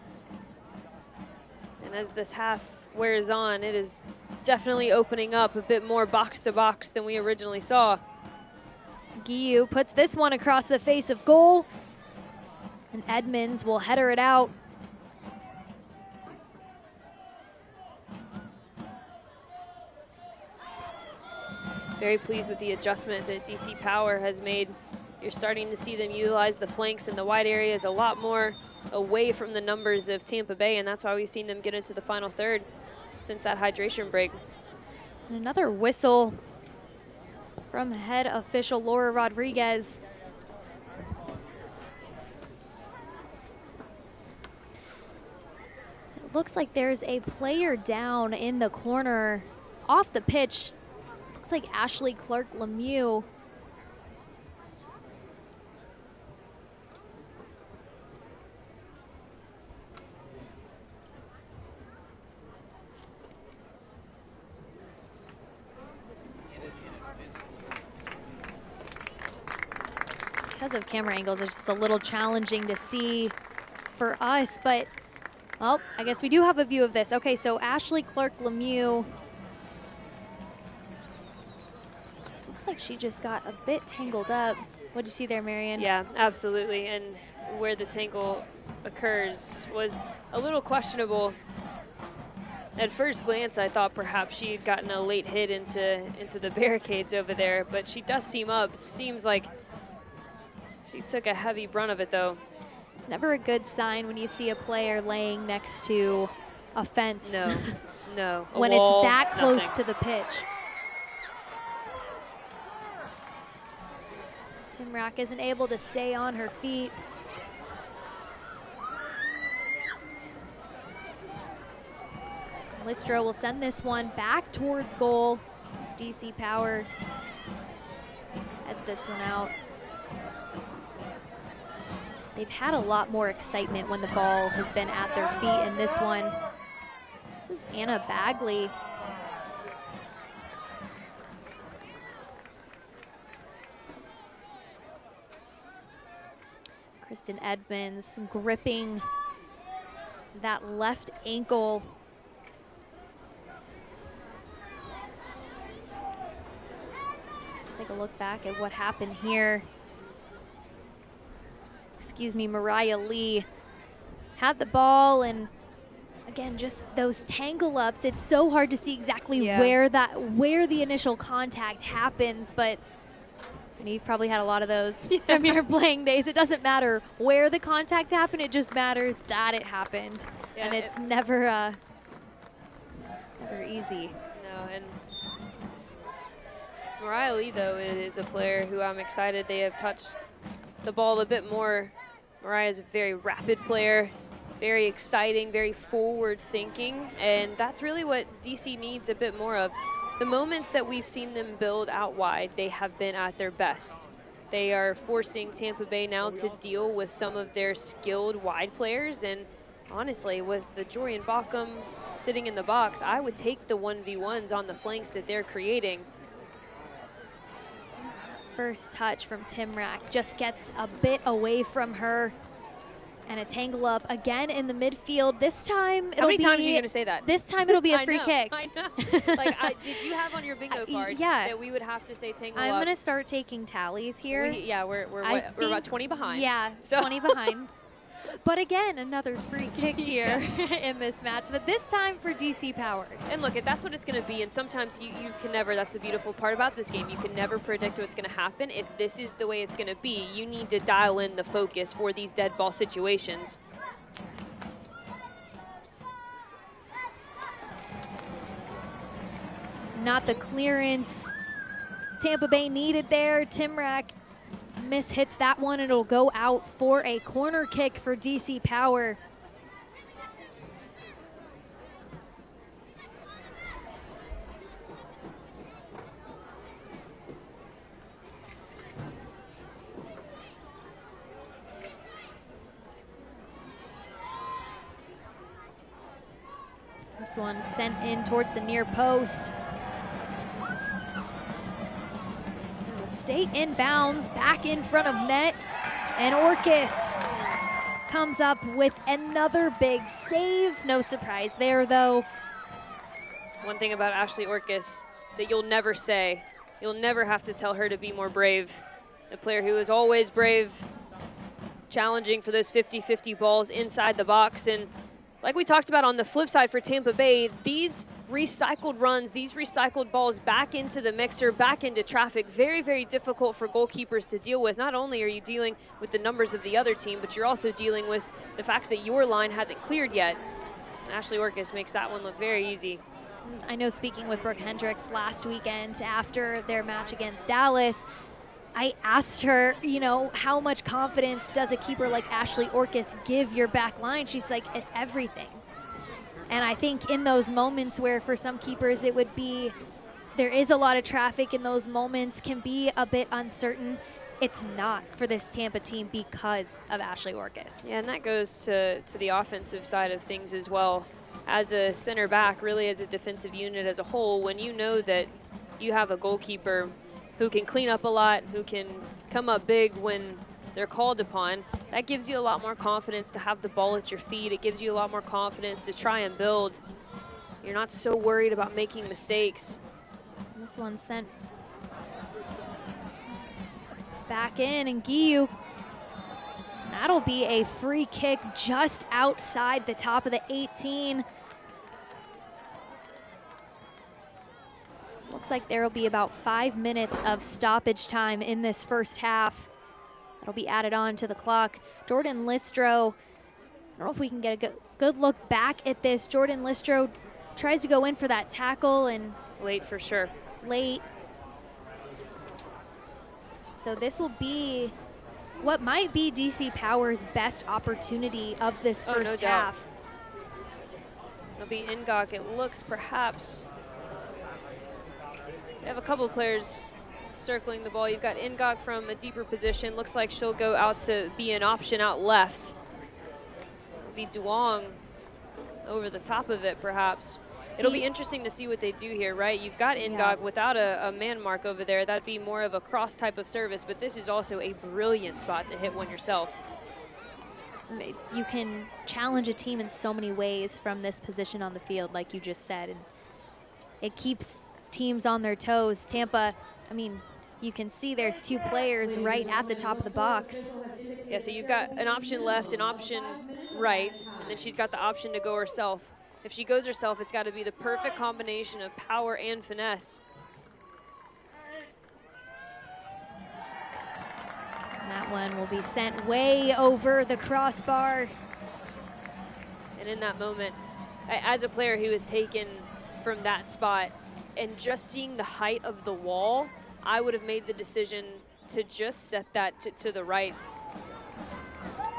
S2: And as this half wears on, it is definitely opening up a bit more box to box than we originally saw.
S1: Guiu puts this one across the face of goal, and Edmonds will header it out.
S2: Very pleased with the adjustment that DC Power has made. You're starting to see them utilize the flanks and the wide areas a lot more away from the numbers of Tampa Bay, and that's why we've seen them get into the final third since that hydration break.
S1: And another whistle from head official Laura Rodriguez. It looks like there's a player down in the corner off the pitch. Looks like Ashley Clark Lemieux. Because of camera angles, it's just a little challenging to see for us, but, well, I guess we do have a view of this. Okay, so Ashley Clark Lemieux, looks like she just got a bit tangled up. What do you see there, Marion?
S2: Yeah, absolutely, and where the tangle occurs was a little questionable. At first glance, I thought perhaps she had gotten a late hit into the barricades over there, but she does seem up. Seems like she took a heavy brunt of it, though.
S1: It's never a good sign when you see a player laying next to a fence.
S2: No, no.
S1: When
S2: wall,
S1: it's that close
S2: nothing.
S1: to the pitch. Timrak isn't able to stay on her feet. Listro will send this one back towards goal. DC Power heads this one out. They've had a lot more excitement when the ball has been at their feet in this one. This is Anna Bagley. Kristen Edmonds gripping that left ankle. Take a look back at what happened here. Excuse me, Mariah Lee had the ball, and again, just those tangle ups. It's so hard to see exactly where the initial contact happens, but you've probably had a lot of those from your playing days. It doesn't matter where the contact happened, it just matters that it happened.
S2: Yeah,
S1: and it's never easy.
S2: No, and Mariah Lee, though, is a player who I'm excited they have touched the ball a bit more. Mariah is a very rapid player, very exciting, very forward thinking, and that's really what DC needs a bit more of. The moments that we've seen them build out wide, they have been at their best. They are forcing Tampa Bay now to deal with some of their skilled wide players, and honestly, with the Jorian Baucom sitting in the box, I would take the 1v1s on the flanks that they're creating.
S1: First touch from Timrak just gets a bit away from her, and a tangle up again in the midfield. This time it'll
S2: How many
S1: be,
S2: times are you going to say that?
S1: This time it'll be a
S2: I
S1: free
S2: know,
S1: kick.
S2: I know. Like, did you have on your bingo card that we would have to say tangle
S1: I'm
S2: up?
S1: going to start taking tallies here.
S2: We're about 20 behind.
S1: Yeah,
S2: so
S1: 20 behind. But again, another free kick here in this match, but this time for DC Power.
S2: And look, that's what it's going to be, and sometimes you can never, that's the beautiful part about this game, you can never predict what's going to happen. If this is the way it's going to be, you need to dial in the focus for these dead ball situations.
S1: Not the clearance Tampa Bay needed there. Timrak mishits that one. It'll go out for a corner kick for DC Power. This one sent in towards the near post. It will stay inbounds, back in front of net, and Orcus comes up with another big save. No surprise there, though.
S2: One thing about Ashley Orcus that you'll never say, you'll never have to tell her to be more brave. A player who is always brave, challenging for those 50-50 balls inside the box. And like we talked about on the flip side for Tampa Bay, these recycled runs, these recycled balls back into the mixer, back into traffic, very, very difficult for goalkeepers to deal with. Not only are you dealing with the numbers of the other team, but you're also dealing with the facts that your line hasn't cleared yet. And Ashley Orcus makes that one look very easy.
S1: I know, speaking with Brooke Hendricks last weekend after their match against Dallas, I asked her, you know, how much confidence does a keeper like Ashley Orcus give your back line? She's like, it's everything. And I think in those moments where for some keepers it would be, there is a lot of traffic in those moments, can be a bit uncertain. It's not for this Tampa team because of Ashley Orcus.
S2: Yeah, and that goes to the offensive side of things as well. As a center back, really as a defensive unit as a whole, when you know that you have a goalkeeper who can clean up a lot, who can come up big when they're called upon, that gives you a lot more confidence to have the ball at your feet. It gives you a lot more confidence to try and build. You're not so worried about making mistakes.
S1: This one sent back in, and Guiu, that'll be a free kick just outside the top of the 18. Looks like there will be about 5 minutes of stoppage time in this first half. That'll be added on to the clock. Jordan Listro, I don't know if we can get a good look back at this. Jordan Listro tries to go in for that tackle, and
S2: late for sure.
S1: Late. So this will be what might be DC Power's best opportunity of this first half.
S2: It'll be Ngok. It looks perhaps. We have a couple of players circling the ball. You've got Ngok from a deeper position. Looks like she'll go out to be an option out left. It'll be Duong over the top of it, perhaps. It'll be interesting to see what they do here, right? You've got Ngok without a man mark over there. That'd be more of a cross type of service, but this is also a brilliant spot to hit one yourself.
S1: You can challenge a team in so many ways from this position on the field, like you just said, and it keeps teams on their toes. Tampa, I mean, you can see there's two players right at the top of the box.
S2: Yeah, so you've got an option left, an option right, and then she's got the option to go herself. If she goes herself, it's got to be the perfect combination of power and finesse.
S1: And that one will be sent way over the crossbar.
S2: And in that moment, as a player who is taken from that spot, and just seeing the height of the wall, I would have made the decision to just set that to the right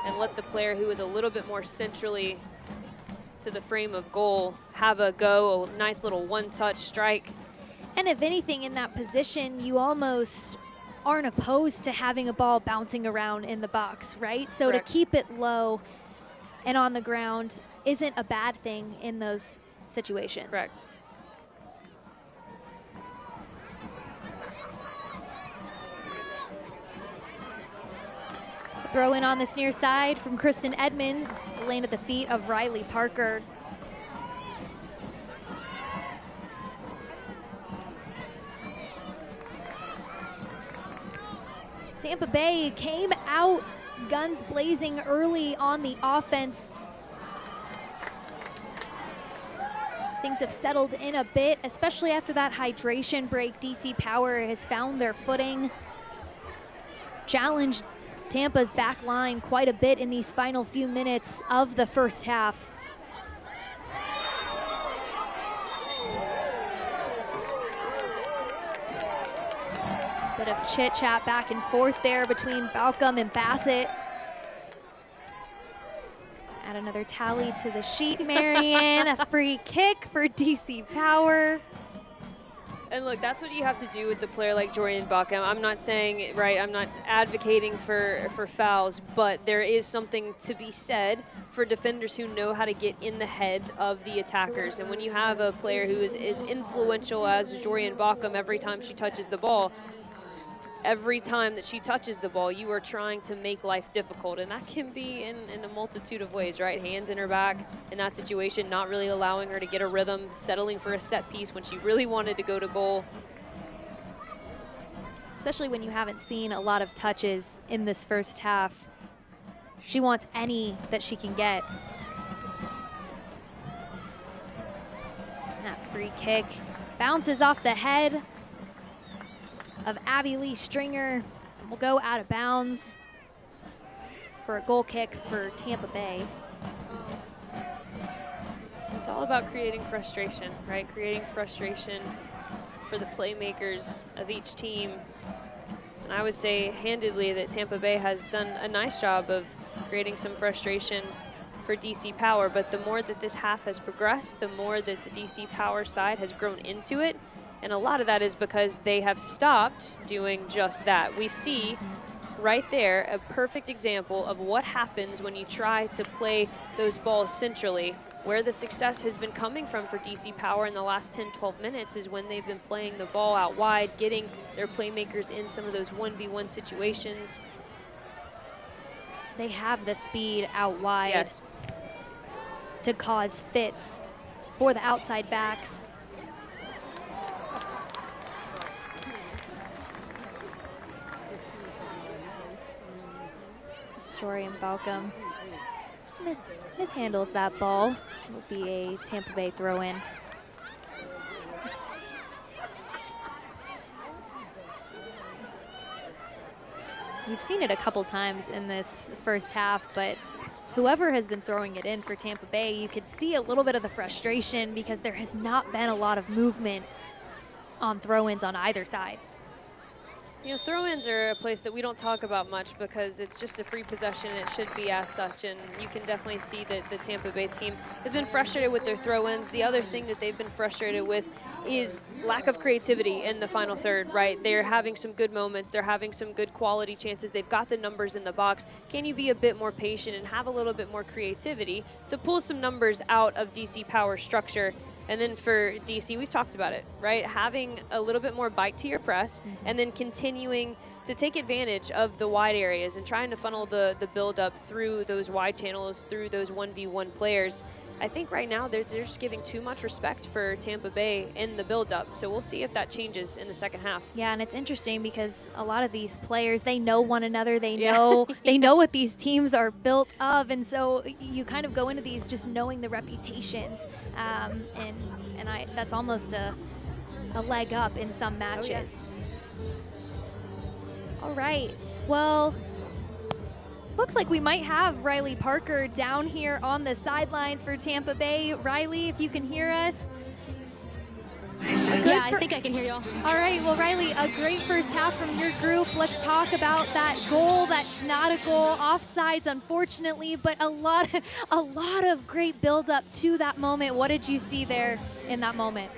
S2: and let the player who is a little bit more centrally to the frame of goal have a go, a nice little one-touch strike.
S1: And if anything, in that position, you almost aren't opposed to having a ball bouncing around in the box, right? So
S2: Correct.
S1: To keep it low and on the ground isn't a bad thing in those situations.
S2: Correct.
S1: Throw in on this near side from Kristen Edmonds, laying at the feet of Riley Parker. Tampa Bay came out guns blazing early on the offense. Things have settled in a bit, especially after that hydration break. DC Power has found their footing, challenged Tampa's back line quite a bit in these final few minutes of the first half. Bit of chit-chat back and forth there between Balcom and Bassett. Add another tally to the sheet, Marianne. A free kick for DC Power.
S2: And look, that's what you have to do with a player like Jorian Buckham. I'm not saying, right, I'm not advocating for fouls, but there is something to be said for defenders who know how to get in the heads of the attackers. And when you have a player who is as influential as Jorian Buckham every time she touches the ball, every time that she touches the ball, you are trying to make life difficult. And that can be in a multitude of ways, right? Hands in her back in that situation, not really allowing her to get a rhythm, settling for a set piece when she really wanted to go to goal.
S1: Especially when you haven't seen a lot of touches in this first half. She wants any that she can get. That free kick bounces off the head of Abby Lee Stringer. Will go out of bounds for a goal kick for Tampa Bay.
S2: It's all about creating frustration, right? Creating frustration for the playmakers of each team. And I would say handedly that Tampa Bay has done a nice job of creating some frustration for DC Power, but the more that this half has progressed, the more that the DC Power side has grown into it. And a lot of that is because they have stopped doing just that. We see right there a perfect example of what happens when you try to play those balls centrally. Where the success has been coming from for DC Power in the last 10, 12 minutes is when they've been playing the ball out wide, getting their playmakers in some of those 1v1 situations.
S1: They have the speed out wide,
S2: yes,
S1: to cause fits for the outside backs. Jorian Buckham just mishandles that ball. It will be a Tampa Bay throw-in. We've seen it a couple times in this first half, but whoever has been throwing it in for Tampa Bay, you could see a little bit of the frustration because there has not been a lot of movement on throw-ins on either side.
S2: You know, throw-ins are a place that we don't talk about much because it's just a free possession and it should be as such, and you can definitely see that the Tampa Bay team has been frustrated with their throw-ins. The other thing that they've been frustrated with is lack of creativity in the final third, right? They're having some good moments, they're having some good quality chances, they've got the numbers in the box. Can you be a bit more patient and have a little bit more creativity to pull some numbers out of DC Power structure? And then for DC, we've talked about it, right? Having a little bit more bite to your press and then continuing to take advantage of the wide areas and trying to funnel the build-up through those wide channels, through those 1v1 players. I think right now they're just giving too much respect for Tampa Bay in the build-up. So we'll see if that changes in the second half.
S1: Yeah, and it's interesting because a lot of these players, they know one another. They know they know what these teams are built of, and so you kind of go into these just knowing the reputations, and that's almost a leg up in some matches.
S2: Oh, yeah.
S1: All right, well, looks like we might have Riley Parker down here on the sidelines for Tampa Bay. Riley, if you can hear us.
S4: Yeah, I think I can hear y'all.
S1: All right, well, Riley, a great first half from your group. Let's talk about that goal. That's not a goal, offsides, unfortunately, but a lot of great build-up to that moment. What did you see there in that moment?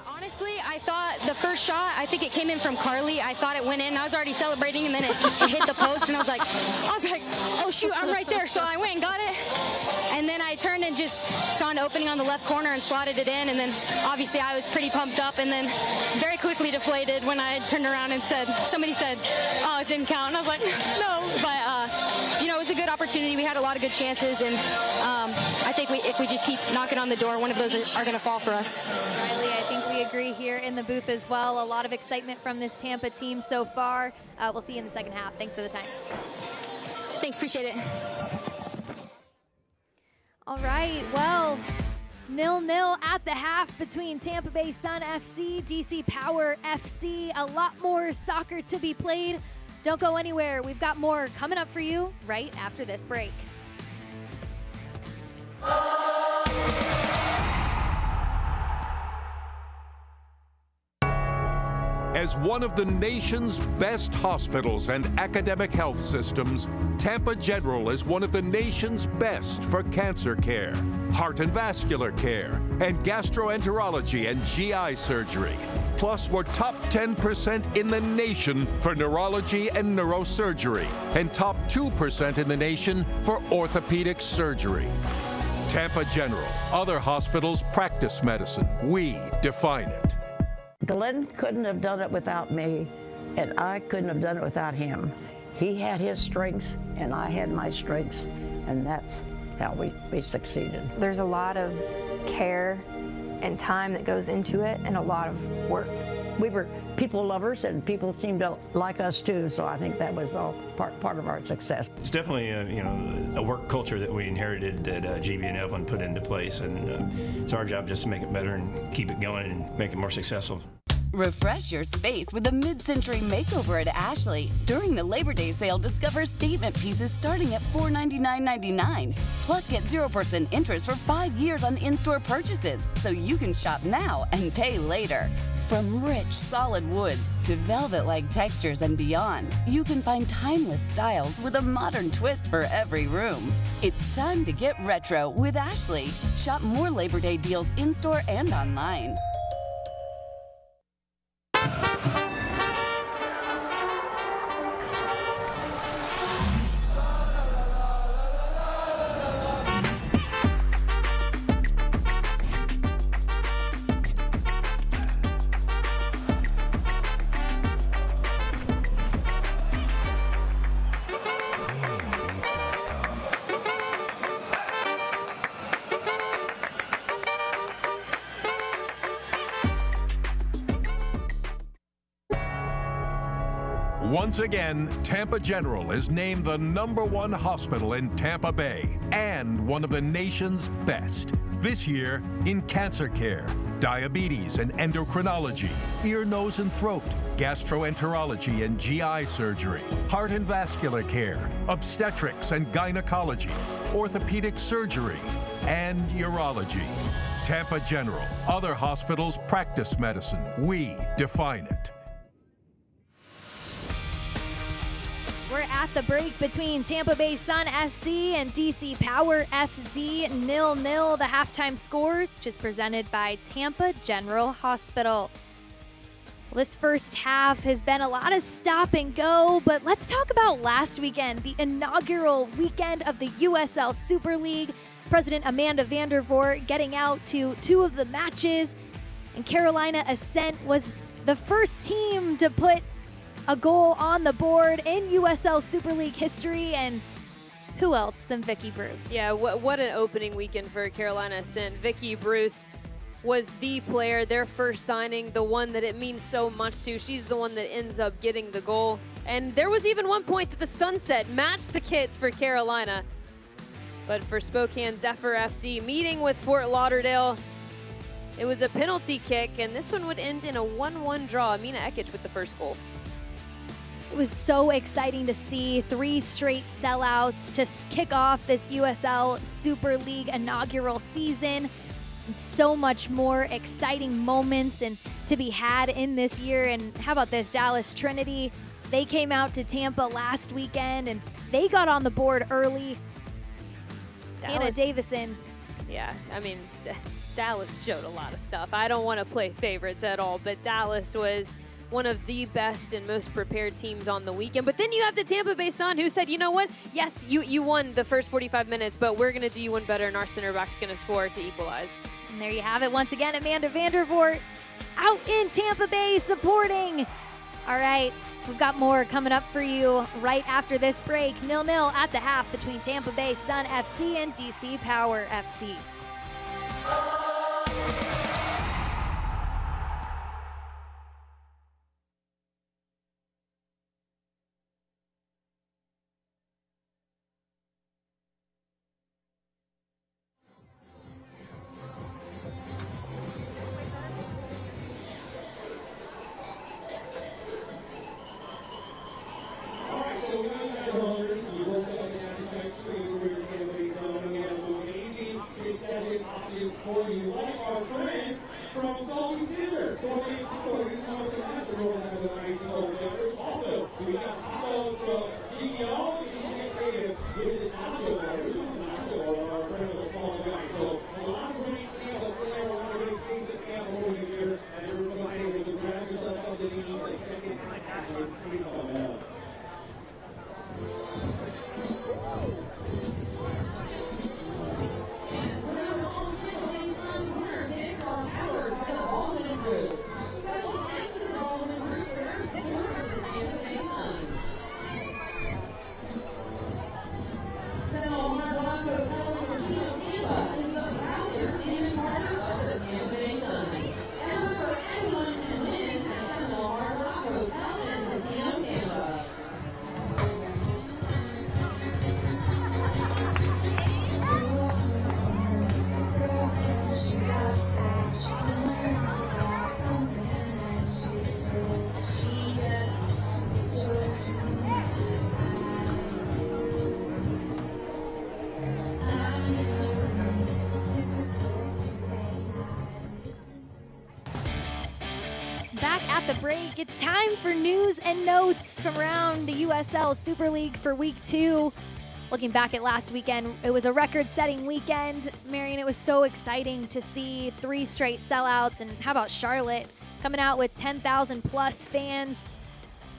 S4: Honestly, I thought the first shot, I think it came in from Carly. I thought it went in. I was already celebrating, and then it just hit the post, and I was like, oh shoot, I'm right there. So I went and got it, and then I turned and just saw an opening on the left corner and slotted it in, and then obviously I was pretty pumped up, and then very quickly deflated when I turned around and somebody said, oh, it didn't count, and I was like, no. But you know, it was a good opportunity. We had a lot of good chances, and I think if we just keep knocking on the door, one of those are going to fall for us.
S1: Riley, I think we agree here in the booth as well. A lot of excitement from this Tampa team so far. We'll see you in the second half. Thanks for the time.
S4: Thanks, appreciate it.
S1: All right, well, 0-0 at the half between Tampa Bay Sun FC, DC Power FC. A lot more soccer to be played. Don't go anywhere. We've got more coming up for you right after this break.
S10: As one of the nation's best hospitals and academic health systems, Tampa General is one of the nation's best for cancer care, heart and vascular care, and gastroenterology and GI surgery. Plus, we're top 10% in the nation for neurology and neurosurgery, and top 2% in the nation for orthopedic surgery. Tampa General. Other hospitals practice medicine. We define it.
S11: Glenn couldn't have done it without me, and I couldn't have done it without him. He had his strengths, and I had my strengths, and that's how we succeeded.
S12: There's a lot of care and time that goes into it, and a lot of work.
S11: We were people lovers, and people seemed to like us too, so I think that was all part of our success.
S13: It's definitely a work culture that we inherited that GB and Evelyn put into place, and it's our job just to make it better and keep it going and make it more successful.
S14: Refresh your space with a mid-century makeover at Ashley. During the Labor Day sale, discover statement pieces starting at $499.99. Plus, get 0% interest for 5 years on in-store purchases, so you can shop now and pay later. From rich, solid woods to velvet-like textures and beyond, you can find timeless styles with a modern twist for every room. It's time to get retro with Ashley. Shop more Labor Day deals in-store and online.
S10: Once again, Tampa General is named the #1 hospital in Tampa Bay and one of the nation's best. This year in cancer care, diabetes and endocrinology, ear, nose, and throat, gastroenterology and GI surgery, heart and vascular care, obstetrics and gynecology, orthopedic surgery, and urology. Tampa General. Other hospitals practice medicine. We define it.
S1: We're at the break between Tampa Bay Sun FC and DC Power FC, 0-0. The halftime score, just presented by Tampa General Hospital. This first half has been a lot of stop and go, but let's talk about last weekend, the inaugural weekend of the USL Super League. President Amanda Vandervoort getting out to 2 of the matches, and Carolina Ascent was the first team to put a goal on the board in USL Super League history, and who else than Vicky Bruce?
S2: Yeah, what an opening weekend for Carolina Ascent. Vicky Bruce was the player, their first signing, the one that it means so much to. She's the one that ends up getting the goal. And there was even one point that the Sunset matched the kits for Carolina. But for Spokane Zephyr FC meeting with Fort Lauderdale, it was a penalty kick, and this one would end in a 1-1 draw. Amina Ekic with the first goal.
S1: It was so exciting to see 3 straight sellouts to kick off this USL Super League inaugural season. And so much more exciting moments and to be had in this year. And how about this, Dallas Trinity? They came out to Tampa last weekend and they got on the board early. Hannah Davison.
S2: Yeah, I mean, Dallas showed a lot of stuff. I don't want to play favorites at all, but Dallas was one of the best and most prepared teams on the weekend. But then you have the Tampa Bay Sun, who said, you know what? Yes, you won the first 45 minutes, but we're going to do you one better, and our center back's going to score to equalize.
S1: And there you have it once again, Amanda Vandervoort out in Tampa Bay supporting. All right, we've got more coming up for you right after this break. 0-0 at the half between Tampa Bay Sun FC and DC Power FC. Back at the break, it's time for news and notes from around the USL Super League for Week 2. Looking back at last weekend, it was a record-setting weekend. Marion, it was so exciting to see 3 straight sellouts. And how about Charlotte coming out with 10,000 plus fans?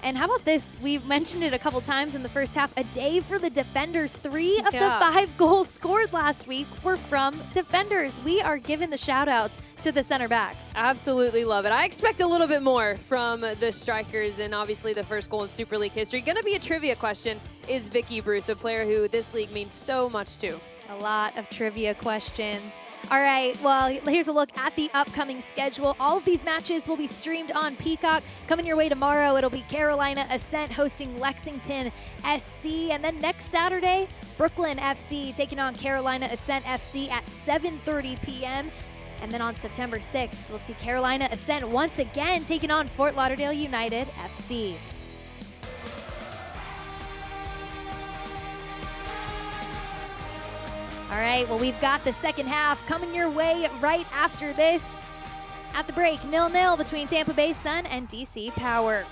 S1: And how about this? We've mentioned it a couple times in the first half. A day for the defenders. 3 of the 5 goals scored last week were from defenders. We are giving the shout-outs to the center backs.
S2: Absolutely love it. I expect a little bit more from the strikers, and obviously the first goal in Super League history. Going to be a trivia question. Is Vicky Bruce, a player who this league means so much to?
S1: A lot of trivia questions. All right, well, here's a look at the upcoming schedule. All of these matches will be streamed on Peacock. Coming your way tomorrow, it'll be Carolina Ascent hosting Lexington SC. And then next Saturday, Brooklyn FC taking on Carolina Ascent FC at 7:30 p.m. And then on September 6th, we'll see Carolina Ascent once again taking on Fort Lauderdale United FC. All right, well, we've got the second half coming your way right after this. At the break, 0-0 between Tampa Bay Sun and DC Power.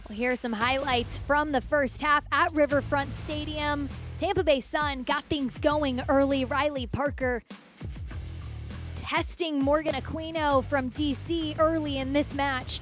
S1: Well, here are some highlights from the first half at Riverfront Stadium. Tampa Bay Sun got things going early. Riley Parker testing Morgan Aquino from DC early in this match.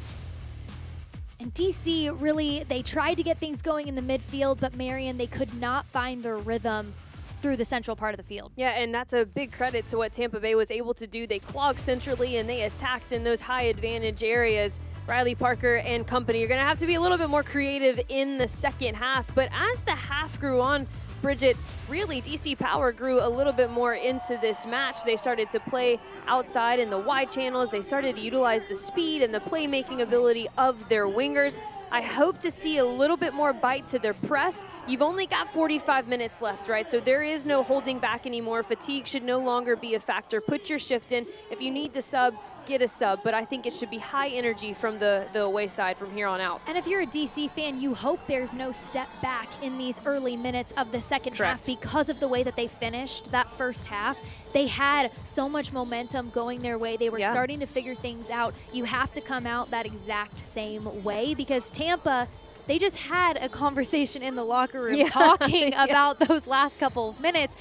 S1: And DC really, they tried to get things going in the midfield, but Marion, they could not find their rhythm through the central part of the field.
S2: Yeah, and that's a big credit to what Tampa Bay was able to do. They clogged centrally and they attacked in those high advantage areas. Riley Parker and company, you're going to have to be a little bit more creative in the second half. But as the half grew on, Bridget, really DC Power grew a little bit more into this match. They started to play outside in the wide channels. They started to utilize the speed and the playmaking ability of their wingers. I hope to see a little bit more bite to their press. You've only got 45 minutes left, right? So there is no holding back anymore. Fatigue should no longer be a factor. Put your shift in. If you need to sub, get a sub, but I think it should be high energy from the away side from here on out.
S1: And if you're a DC fan, you hope there's no step back in these early minutes of the second half because of the way that they finished that first half. They had so much momentum going their way. They were starting to figure things out. You have to come out that exact same way because Tampa, they just had a conversation in the locker room talking about those last couple of minutes.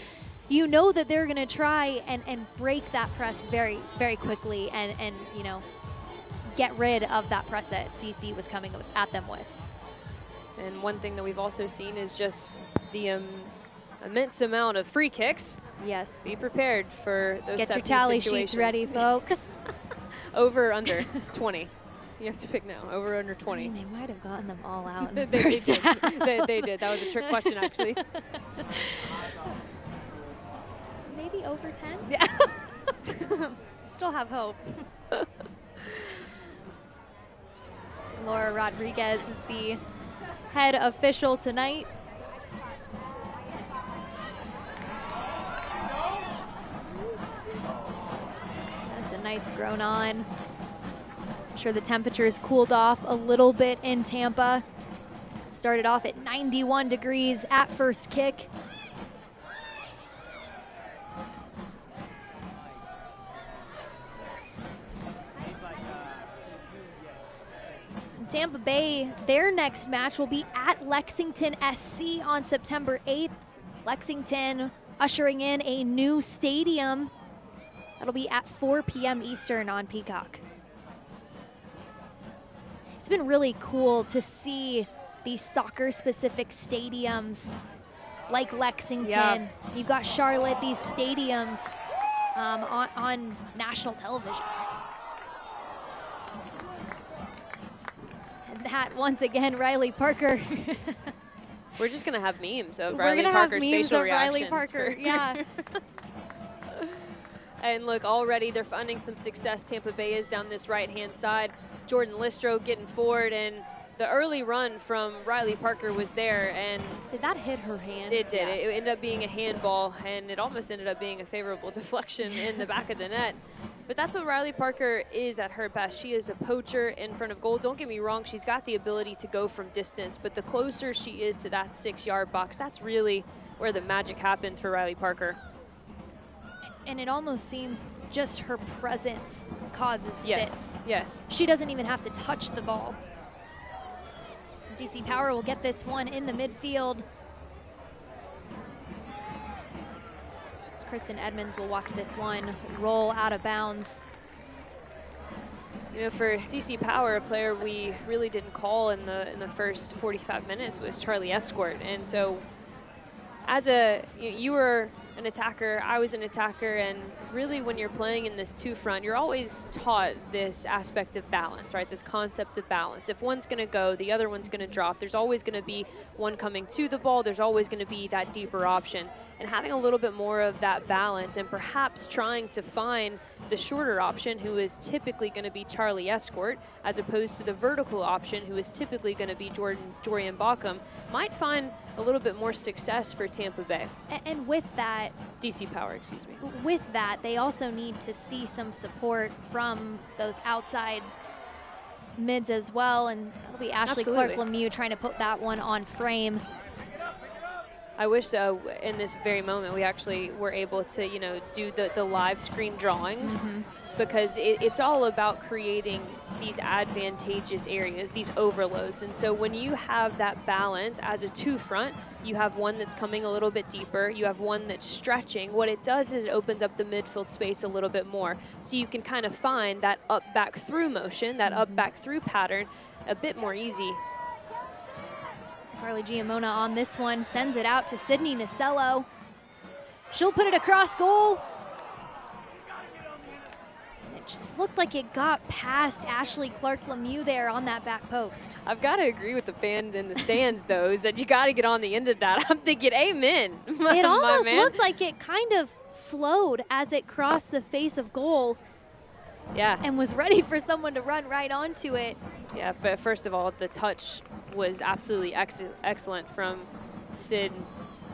S1: You know that they're going to try and break that press very, very quickly and you know, get rid of that press that DC was coming at them with.
S2: And one thing that we've also seen is just the immense amount of free kicks.
S1: Yes.
S2: Be prepared for those
S1: Get your tally sheets ready, folks.
S2: Over or under 20. You have to pick now. Over or under 20.
S1: I mean, they might have gotten them all out in the
S2: they
S1: first
S2: did.
S1: half.
S2: They did. That was a trick question, actually.
S1: Maybe over 10?
S2: Yeah.
S1: Still have hope. Laura Rodriguez is the head official tonight. As the night's grown on, I'm sure the temperatures cooled off a little bit in Tampa. Started off at 91 degrees at first kick. Tampa Bay, their next match will be at Lexington SC on September 8th. Lexington ushering in a new stadium. That'll be at 4 p.m. Eastern on Peacock. It's been really cool to see these soccer-specific stadiums like Lexington. You've got Charlotte, these stadiums on national television. That once again, Riley Parker.
S2: We're just gonna have memes of Riley Parker's facial reactions.
S1: Riley Parker, yeah.
S2: And look, already they're finding some success. Tampa Bay is down this right-hand side. Jordan Listro getting forward, and the early run from Riley Parker was there. And
S1: did that hit her hand?
S2: It did. It ended up being a handball, and it almost ended up being a favorable deflection in the back of the net. But that's what Riley Parker is at her best. She is a poacher in front of goal. Don't get me wrong, she's got the ability to go from distance, but the closer she is to that 6-yard box, that's really where the magic happens for Riley Parker.
S1: And it almost seems just her presence causes fits.
S2: Yes.
S1: She doesn't even have to touch the ball. DC Power will get this one in the midfield. Kristen Edmonds will watch this one roll out of bounds.
S2: You know, for DC Power, a player we really didn't call in the first 45 minutes was Charlie Escort. And so as you were an attacker, I was an attacker, and really when you're playing in this two-front, you're always taught this aspect of balance, right? This concept of balance. If one's gonna go, the other one's gonna drop. There's always gonna be one coming to the ball. There's always gonna be that deeper option. And having a little bit more of that balance and perhaps trying to find the shorter option, who is typically gonna be Charlie Escort, as opposed to the vertical option, who is typically gonna be Jorian Baucom, might find a little bit more success for Tampa Bay.
S1: And with that,
S2: DC Power, excuse me.
S1: With that, they also need to see some support from those outside mids as well, and that'll be Ashley Clark-Lemieux trying to put that one on frame.
S2: I wish in this very moment we actually were able to, you know, do the live screen drawings, because it's all about creating these advantageous areas, these overloads. And so when you have that balance as a two-front, you have one that's coming a little bit deeper, you have one that's stretching. What it does is it opens up the midfield space a little bit more. So you can kind of find that up, back, through motion, that up, back, through pattern a bit more easy.
S1: Carly Giamona on this one sends it out to Sydney Nasello. She'll put it across goal. It just looked like it got past Ashley Clark-Lemieux there on that back post.
S2: I've got to agree with the fans in the stands, though, is that you got to get on the end of that. I'm thinking, amen.
S1: It almost looked like it kind of slowed as it crossed the face of goal.
S2: Yeah.
S1: And was ready for someone to run right onto it.
S2: Yeah, first of all, the touch was absolutely excellent from Sid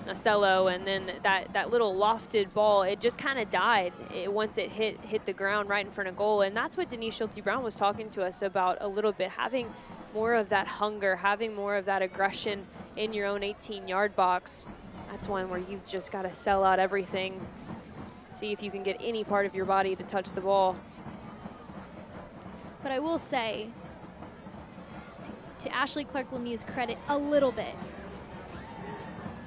S2: Nacello, and then that little lofted ball, it just kind of died once it hit the ground right in front of goal. And that's what Denise Schulte-Brown was talking to us about a little bit, having more of that hunger, having more of that aggression in your own 18-yard box. That's one where you've just got to sell out everything, see if you can get any part of your body to touch the ball.
S1: But I will say, to Ashley Clark-Lemieux's credit a little bit,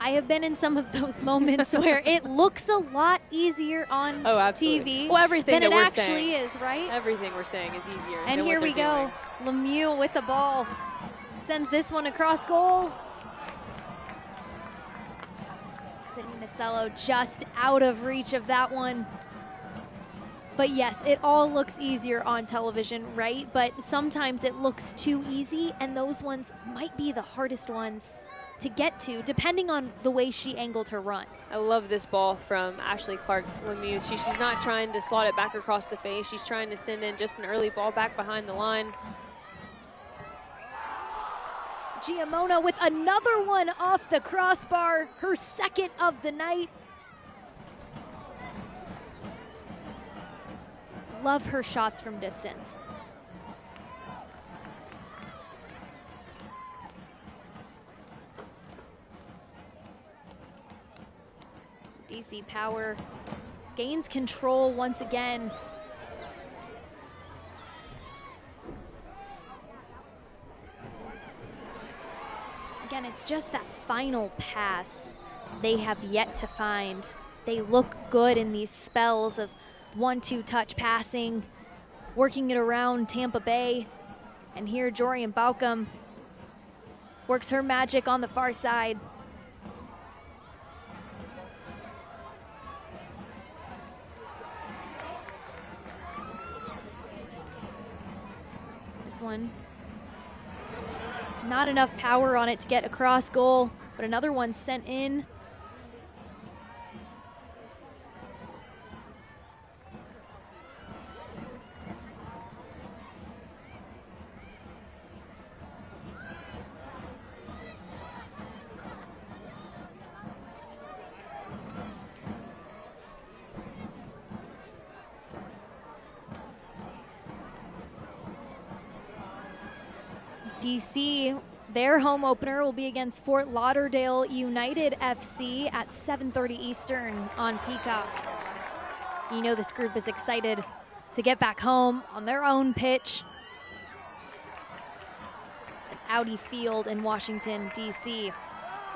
S1: I have been in some of those moments where it looks a lot easier on TV
S2: well, everything
S1: than
S2: that
S1: it
S2: we're
S1: actually
S2: saying,
S1: is, right?
S2: Everything we're saying is easier.
S1: And
S2: than
S1: here
S2: what
S1: we
S2: they're
S1: go. Lemieux with the ball. Sends this one across goal. Sydney Nacello just out of reach of that one. But yes, it all looks easier on television, right? But sometimes it looks too easy, and those ones might be the hardest ones to get to, depending on the way she angled her run.
S2: I love this ball from Ashley Clark-Lemieux. She's not trying to slot it back across the face. She's trying to send in just an early ball back behind the line.
S1: Giammona with another one off the crossbar, her second of the night. Love her shots from distance. DC Power gains control once again. Again, it's just that final pass they have yet to find. They look good in these spells of 1-2 touch passing, working it around Tampa Bay. And here Jorian Baucom works her magic on the far side. This one, not enough power on it to get across goal, but another one sent in. DC, their home opener will be against Fort Lauderdale United FC at 7:30 Eastern on Peacock. You know this group is excited to get back home on their own pitch at Audi Field in Washington, D.C.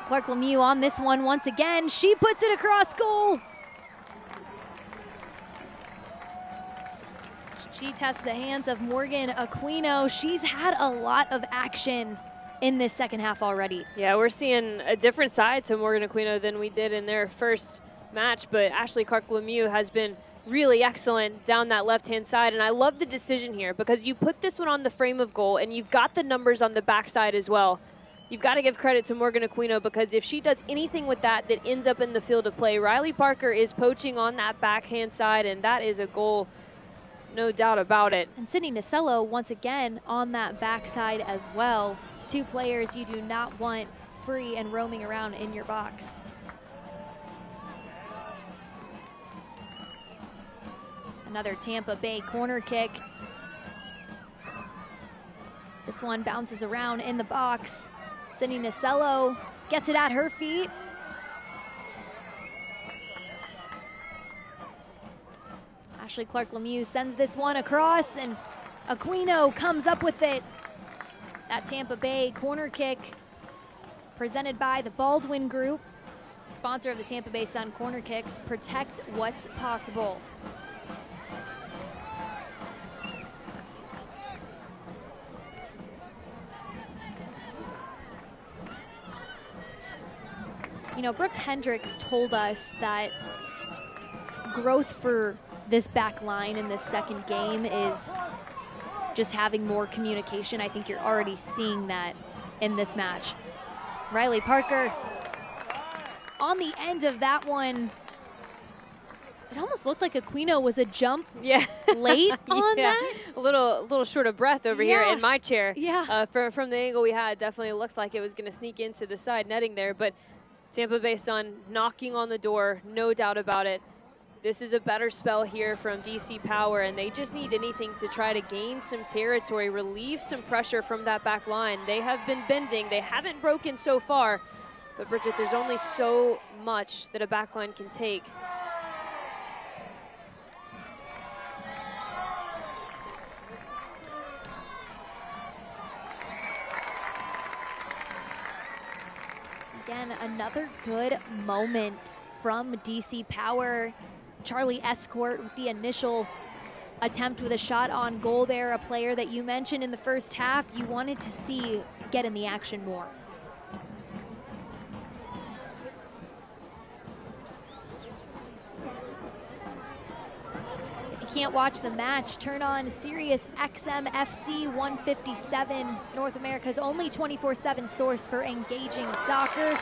S1: Clark-Lemieux on this one once again. She puts it across goal. She tests the hands of Morgan Aquino. She's had a lot of action in this second half already.
S2: Yeah, we're seeing a different side to Morgan Aquino than we did in their first match, but Ashley Clark-Lemieux has been really excellent down that left-hand side, and I love the decision here because you put this one on the frame of goal and you've got the numbers on the backside as well. You've got to give credit to Morgan Aquino because if she does anything with that ends up in the field of play, Riley Parker is poaching on that backhand side, and that is a goal, no doubt about it.
S1: And Sydney Nacello once again on that backside as well. Two players you do not want free and roaming around in your box. Another Tampa Bay corner kick. This one bounces around in the box. Sydney Nacello gets it at her feet. Ashley Clark-Lemieux sends this one across, and Aquino comes up with it. That Tampa Bay corner kick presented by the Baldwin Group, sponsor of the Tampa Bay Sun corner kicks. Protect what's possible. You know, Brooke Hendricks told us that growth for this back line in this second game is just having more communication. I think you're already seeing that in this match. Riley Parker on the end of that one. It almost looked like Aquino was a jump late on that.
S2: A little short of breath over here in my chair.
S1: Yeah.
S2: From the angle we had, definitely looked like it was going to sneak into the side netting there. But Tampa Bay Sun knocking on the door, no doubt about it. This is a better spell here from DC Power, and they just need anything to try to gain some territory, relieve some pressure from that back line. They have been bending. They haven't broken so far. But, Bridget, there's only so much that a back line can take.
S1: Again, another good moment from DC Power. Charlie Escort with the initial attempt with a shot on goal there, a player that you mentioned in the first half you wanted to see get in the action more. If you can't watch the match, turn on Sirius XM FC 157, North America's only 24/7 source for engaging soccer.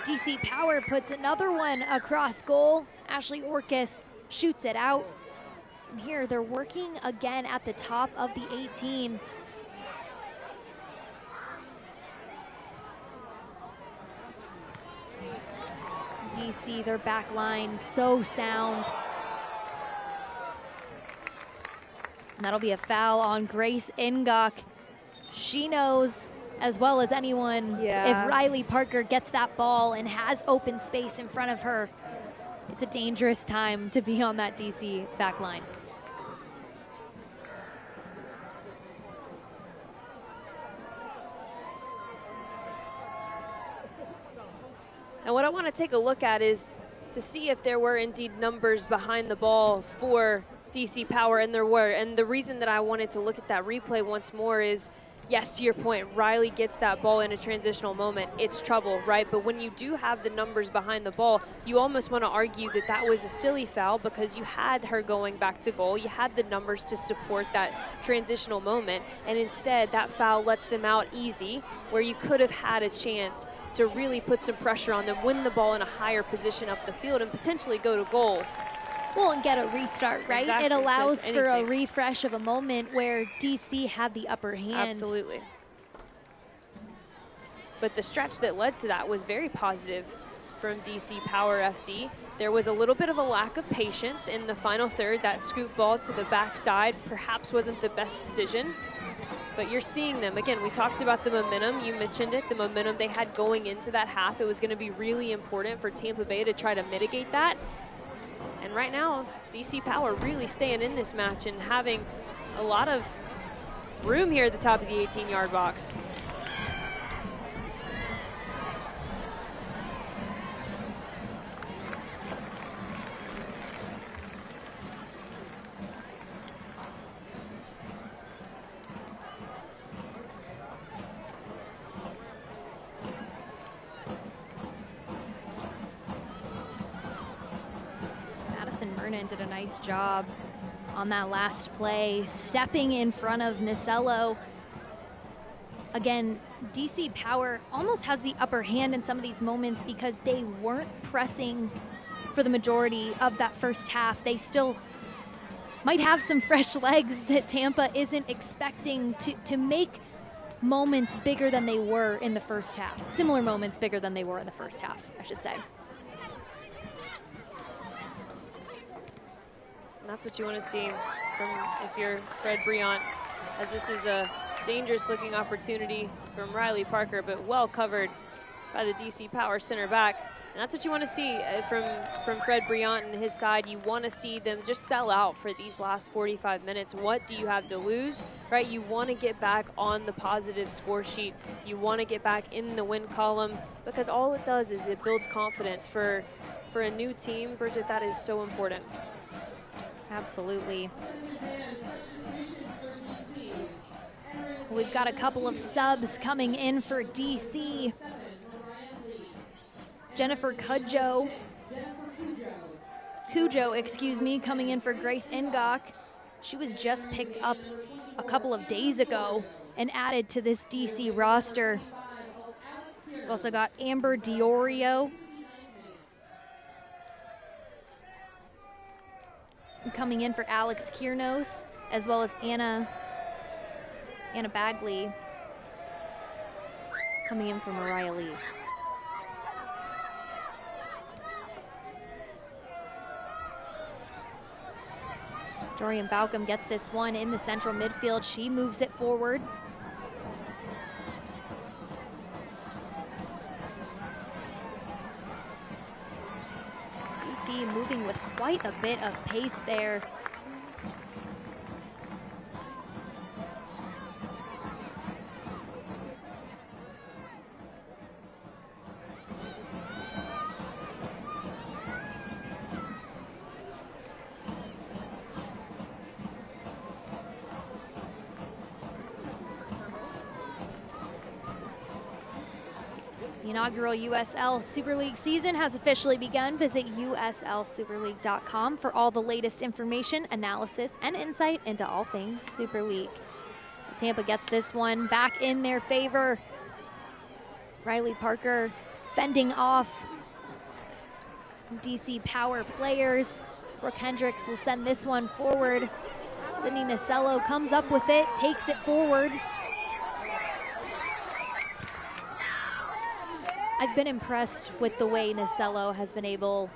S1: DC Power puts another one across goal. Ashley Orcus shoots it out. And here they're working again at the top of the 18. DC, their back line, so sound. And that'll be a foul on Grace Ingok. She knows as well as anyone if Riley Parker gets that ball and has open space in front of her, it's a dangerous time to be on that DC back line.
S2: And what I want to take a look at is to see if there were indeed numbers behind the ball for DC Power, and there were. And the reason that I wanted to look at that replay once more is, yes, to your point, Riley gets that ball in a transitional moment. It's trouble, right? But when you do have the numbers behind the ball, you almost want to argue that that was a silly foul because you had her going back to goal. You had the numbers to support that transitional moment. And instead, that foul lets them out easy, where you could have had a chance to really put some pressure on them, win the ball in a higher position up the field, and potentially go to goal.
S1: Well, and get a restart, right?
S2: Exactly.
S1: It allows for a refresh of a moment where DC had the upper hand.
S2: Absolutely. But the stretch that led to that was very positive from DC Power FC. There was a little bit of a lack of patience in the final third. That scoop ball to the backside perhaps wasn't the best decision. But you're seeing them. Again, we talked about the momentum. You mentioned it, the momentum they had going into that half. It was going to be really important for Tampa Bay to try to mitigate that. And right now, DC Power really staying in this match and having a lot of room here at the top of the 18-yard box.
S1: Did a nice job on that last play, stepping in front of Nicello. Again, DC Power almost has the upper hand in some of these moments because they weren't pressing for the majority of that first half. They still might have some fresh legs that Tampa isn't expecting to make moments bigger than they were in the first half. Similar moments bigger than they were in the first half, I should say.
S2: That's what you want to see from if you're Fred Briant, as this is a dangerous looking opportunity from Riley Parker, but well covered by the DC Power center back. And that's what you want to see from Fred Briant and his side. You want to see them just sell out for these last 45 minutes. What do you have to lose, right? You want to get back on the positive score sheet. You want to get back in the win column, because all it does is it builds confidence for a new team. Bridget, that is so important.
S1: Absolutely. We've got a couple of subs coming in for DC. Jennifer Cujo, coming in for Grace Ingok. She was just picked up a couple of days ago and added to this DC roster. We've also got Amber Diorio coming in for Alex Kiernos, as well as Anna Bagley coming in for Mariah Lee. Dorian Balcom gets this one in the central midfield. She moves it forward. DC moving with quite a bit of pace there. The inaugural USL Super League season has officially begun. Visit uslsuperleague.com for all the latest information, analysis, and insight into all things Super League. Tampa gets this one back in their favor. Riley Parker fending off some DC Power players. Brooke Hendricks will send this one forward. Sydney Nasello comes up with it, takes it forward. I've been impressed with the way Nasello has been able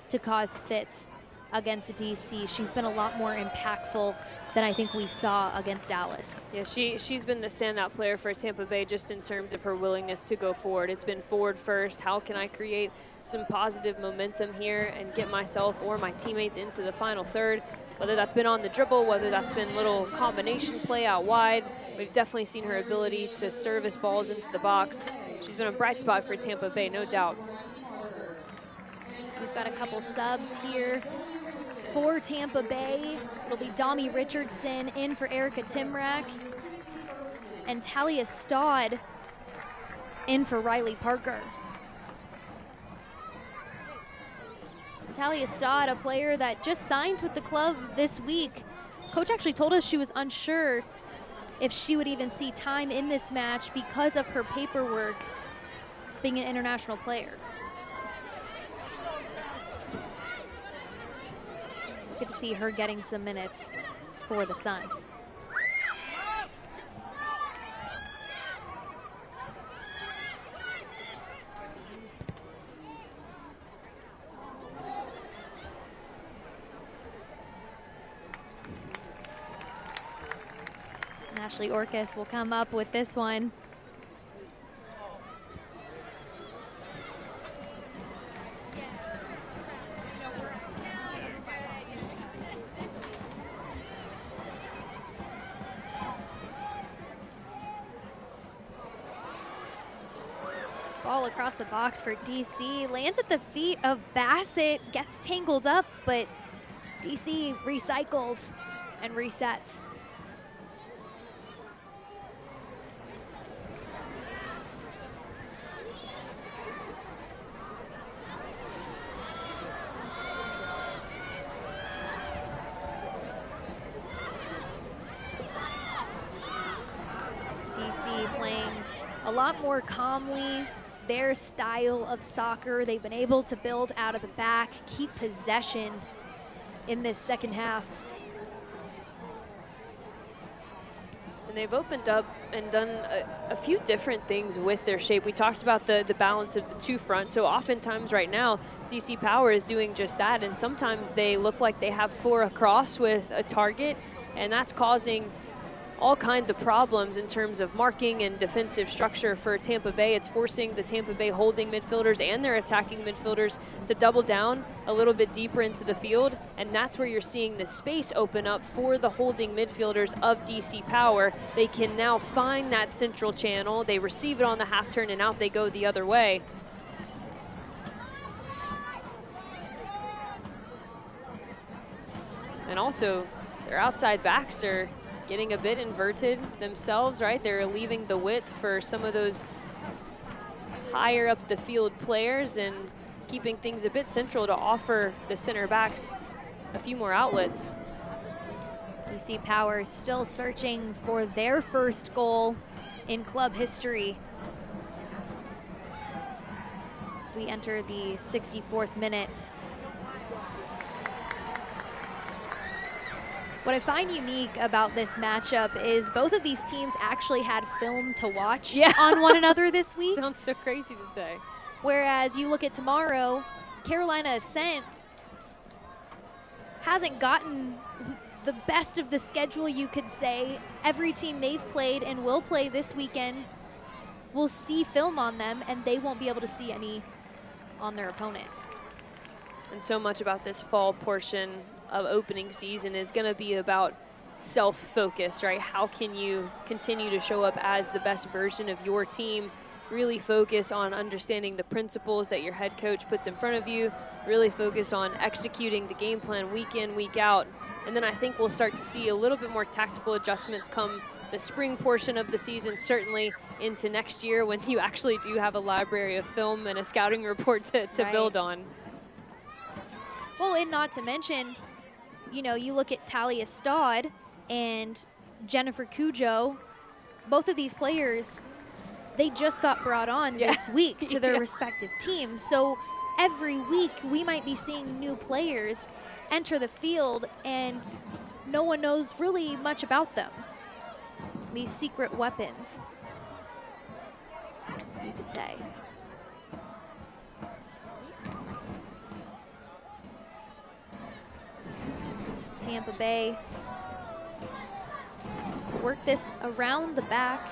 S1: to cause fits against DC. She's been a lot more impactful than I think we saw against Dallas.
S2: Yeah, she's been the standout player for Tampa Bay just in terms of her willingness to go forward. It's been forward first. How can I create some positive momentum here and get myself or my teammates into the final third? Whether that's been on the dribble, whether that's been little combination play out wide, we've definitely seen her ability to service balls into the box. She's been a bright spot for Tampa Bay, no doubt.
S1: We've got a couple subs here for Tampa Bay. It'll be Dami Richardson in for Erica Timrak, and Talia Stodd in for Riley Parker. Talia Stodd, a player that just signed with the club this week. Coach actually told us she was unsure if she would even see time in this match because of her paperwork being an international player. So good to see her getting some minutes for the Sun. Ashley Orcus will come up with this one. Ball across the box for DC, lands at the feet of Bassett, gets tangled up, but DC recycles and resets. Playing a lot more calmly, their style of soccer. They've been able to build out of the back, keep possession in this second half.
S2: And they've opened up and done a few different things with their shape. We talked about the balance of the two fronts. So oftentimes right now, DC Power is doing just that. And sometimes they look like they have four across with a target, and that's causing all kinds of problems in terms of marking and defensive structure for Tampa Bay. It's forcing the Tampa Bay holding midfielders and their attacking midfielders to double down a little bit deeper into the field, and that's where you're seeing the space open up for the holding midfielders of DC Power. They can now find that central channel, they receive it on the half turn, and out they go the other way. And also, their outside backs are getting a bit inverted themselves, right? They're leaving the width for some of those higher up the field players and keeping things a bit central to offer the center backs a few more outlets.
S1: DC Power still searching for their first goal in club history as we enter the 64th minute. What I find unique about this matchup is both of these teams actually had film to watch on one another this week.
S2: Sounds so crazy to say.
S1: Whereas you look at tomorrow, Carolina Ascent hasn't gotten the best of the schedule, you could say. Every team they've played and will play this weekend will see film on them, and they won't be able to see any on their opponent.
S2: And so much about this fall portion of opening season is going to be about self-focus, right? How can you continue to show up as the best version of your team? Really focus on understanding the principles that your head coach puts in front of you, really focus on executing the game plan week in, week out. And then I think we'll start to see a little bit more tactical adjustments come the spring portion of the season, certainly into next year when you actually do have a library of film and a scouting report to build on.
S1: Well, and not to mention, you know, you look at Talia Stodd and Jennifer Cujo, both of these players, they just got brought on this week to their respective teams. So every week we might be seeing new players enter the field and no one knows really much about them. These secret weapons, you could say. Tampa Bay work this around the back.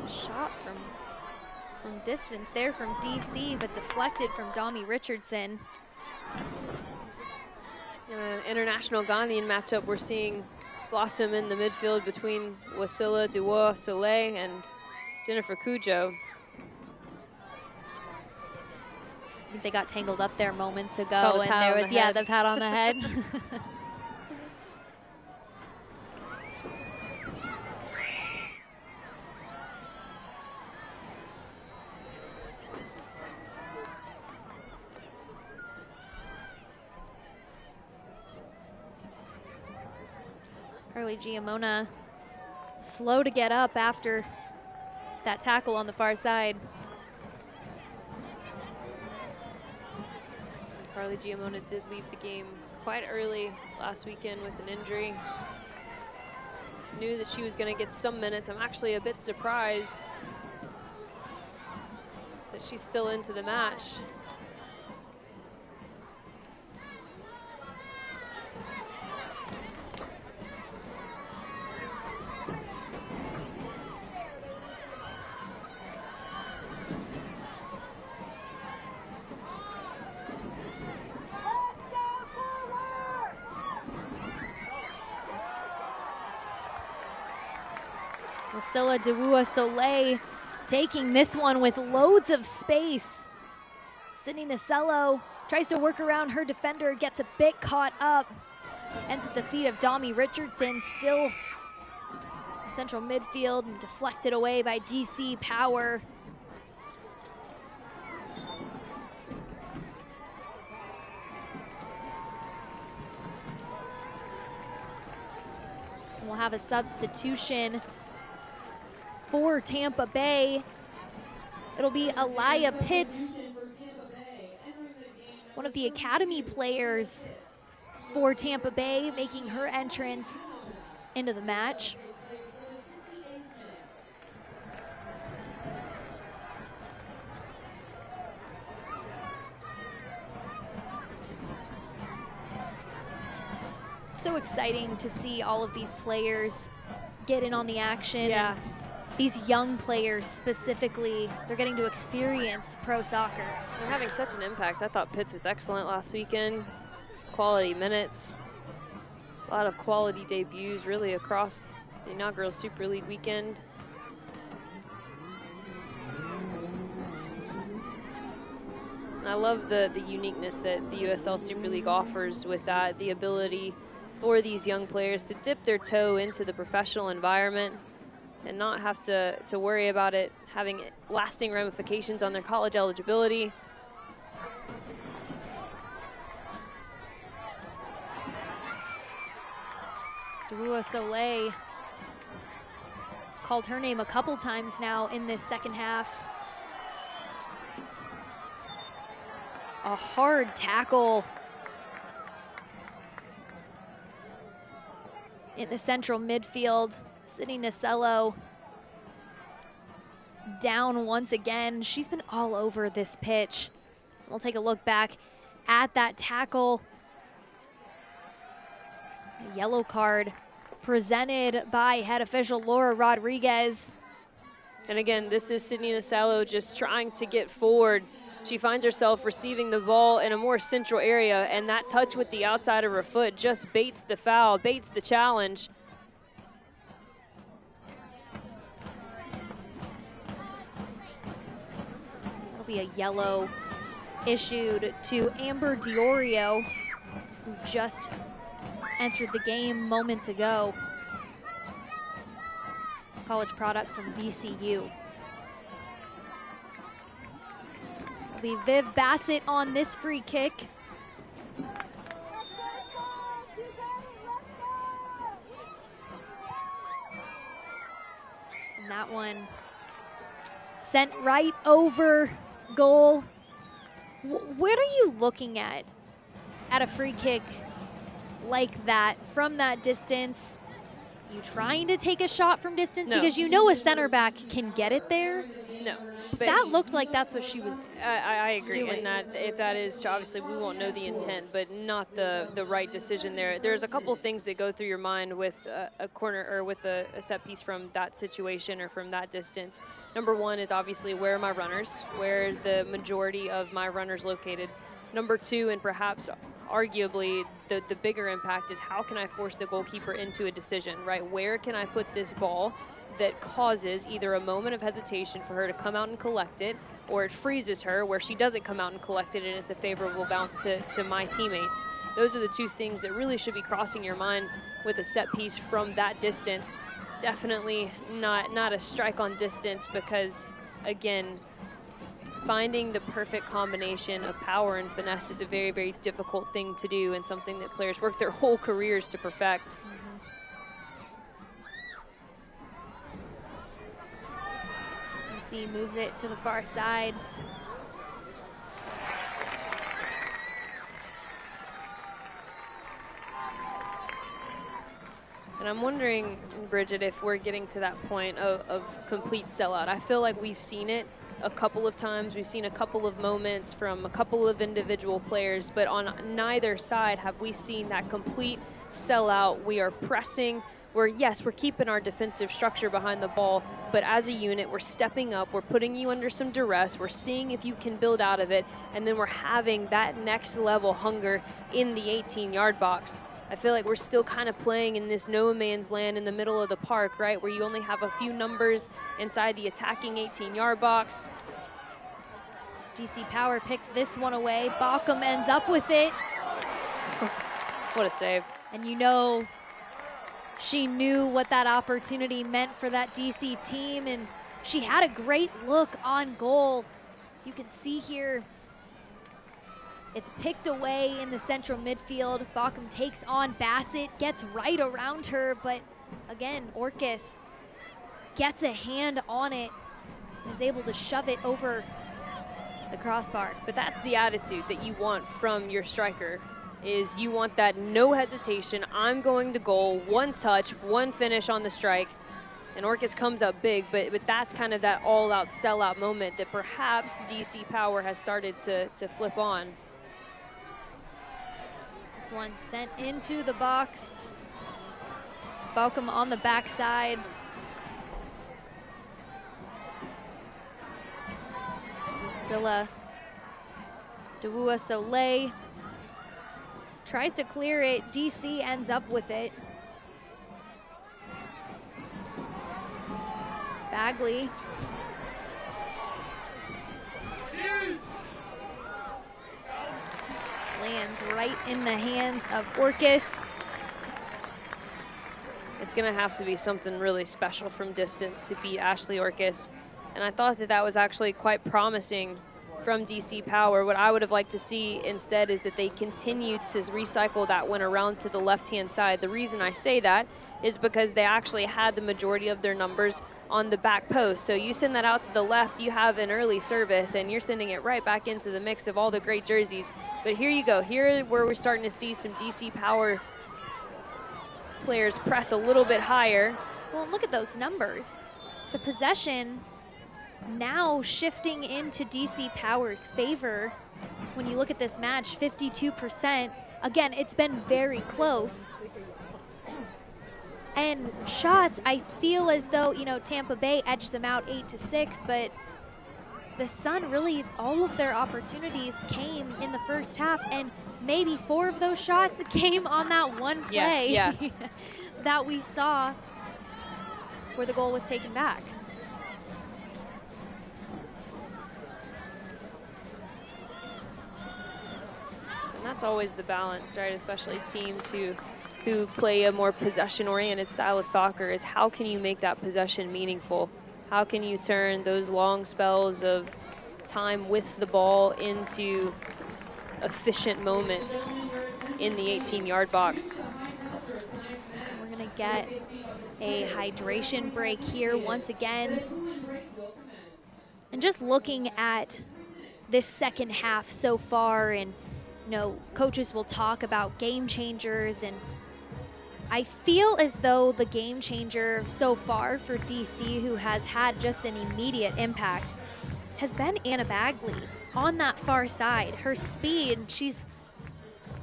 S1: Shot from distance there from DC, but deflected from Dami Richardson.
S2: In an international Ghanaian matchup, we're seeing blossom in the midfield between Wasila Duwa Soleil and Jennifer Cujo.
S1: I think they got tangled up there moments ago, and there was, the pat on the head. Carly Giamona slow to get up after that tackle on the far side.
S2: Carly Giamona did leave the game quite early last weekend with an injury. Knew that she was going to get some minutes. I'm actually a bit surprised that she's still into the match.
S1: Wasila Duwa Soleil taking this one with loads of space. Sydney Nasello tries to work around her defender, gets a bit caught up. Ends at the feet of Dami Richardson, still central midfield and deflected away by DC Power. We'll have a substitution for Tampa Bay. It'll be Aliyah Pitts, one of the academy players for Tampa Bay, making her entrance into the match. So exciting to see all of these players get in on the action.
S2: Yeah.
S1: These young players specifically, they're getting to experience pro soccer.
S2: They're having such an impact. I thought Pitts was excellent last weekend. Quality minutes, a lot of quality debuts really across the inaugural Super League weekend. I love the uniqueness that the USL Super League offers with that, the ability for these young players to dip their toe into the professional environment and not have to worry about it having lasting ramifications on their college eligibility.
S1: Duwa Soleil called her name a couple times now in this second half. A hard tackle in the central midfield. Sydney Nasello down once again. She's been all over this pitch. We'll take a look back at that tackle. A yellow card presented by head official Laura Rodriguez.
S2: And again, this is Sydney Nasello just trying to get forward. She finds herself receiving the ball in a more central area, and that touch with the outside of her foot just baits the foul, baits the challenge.
S1: That'll be a yellow issued to Amber Diorio, who just entered the game moments ago. College product from VCU. It'll be Viv Bassett on this free kick. And that one sent right over goal. What are you looking at a free kick like that from that distance? You trying to take a shot from distance?
S2: No.
S1: Because you know a center back can get it there.
S2: No.
S1: That looked like that's what she was
S2: I agree,
S1: doing.
S2: and that if that is, obviously we won't know the intent, but not the right decision there. There's a couple things that go through your mind with a corner or with a set piece from that situation or from that distance. Number one is obviously where are my runners, where are the majority of my runners located. Number two, and perhaps arguably the bigger impact, is how can I force the goalkeeper into a decision, right? Where can I put this ball that causes either a moment of hesitation for her to come out and collect it, or it freezes her where she doesn't come out and collect it and it's a favorable bounce to my teammates. Those are the two things that really should be crossing your mind with a set piece from that distance. Definitely not a strike on distance, because again, finding the perfect combination of power and finesse is a very, very difficult thing to do, and something that players work their whole careers to perfect.
S1: DC moves it to the far side.
S2: And I'm wondering, Bridget, if we're getting to that point of complete sellout. I feel like we've seen it a couple of times. We've seen a couple of moments from a couple of individual players, but on neither side have we seen that complete sellout. We are pressing. We're keeping our defensive structure behind the ball, but as a unit, we're stepping up. We're putting you under some duress. We're seeing if you can build out of it, and then we're having that next level hunger in the 18-yard box. I feel like we're still kind of playing in this no man's land in the middle of the park, right, where you only have a few numbers inside the attacking 18-yard box.
S1: DC Power picks this one away. Baucom ends up with it.
S2: What a save.
S1: And you know, she knew what that opportunity meant for that DC team, and she had a great look on goal. You can see here, it's picked away in the central midfield. Baucom takes on Bassett, gets right around her, but again, Orcus gets a hand on it and is able to shove it over the crossbar.
S2: But that's the attitude that you want from your striker, is you want that no hesitation, I'm going to goal, one touch, one finish on the strike. And Orcus comes up big, but that's kind of that all-out sellout moment that perhaps DC Power has started to flip on.
S1: This one sent into the box. Baucom on the backside. Priscilla Dewua Soleil tries to clear it. DC ends up with it. Bagley. Lands right in the hands of Orcus.
S2: It's gonna have to be something really special from distance to beat Ashley Orcus. And I thought that was actually quite promising from DC Power. What I would have liked to see instead is that they continue to recycle that one around to the left-hand side. The reason I say that is because they actually had the majority of their numbers on the back post. So you send that out to the left, you have an early service, and you're sending it right back into the mix of all the great jerseys. But here you go. Here where we're starting to see some DC Power players press a little bit higher.
S1: Well, look at those numbers. The possession now shifting into DC Power's favor. When you look at this match, 52%. Again, it's been very close. And shots, I feel as though, you know, Tampa Bay edges them out 8-6, but the Sun really, all of their opportunities came in the first half, and maybe 4 of those shots came on that one play that we saw where the goal was taken back.
S2: And that's always the balance, right? Especially teams who play a more possession-oriented style of soccer, is how can you make that possession meaningful? How can you turn those long spells of time with the ball into efficient moments in the 18-yard box?
S1: We're gonna get a hydration break here once again. And just looking at this second half so far, and you know, coaches will talk about game changers, and I feel as though the game changer so far for DC, who has had just an immediate impact, has been Anna Bagley on that far side. Her speed, she's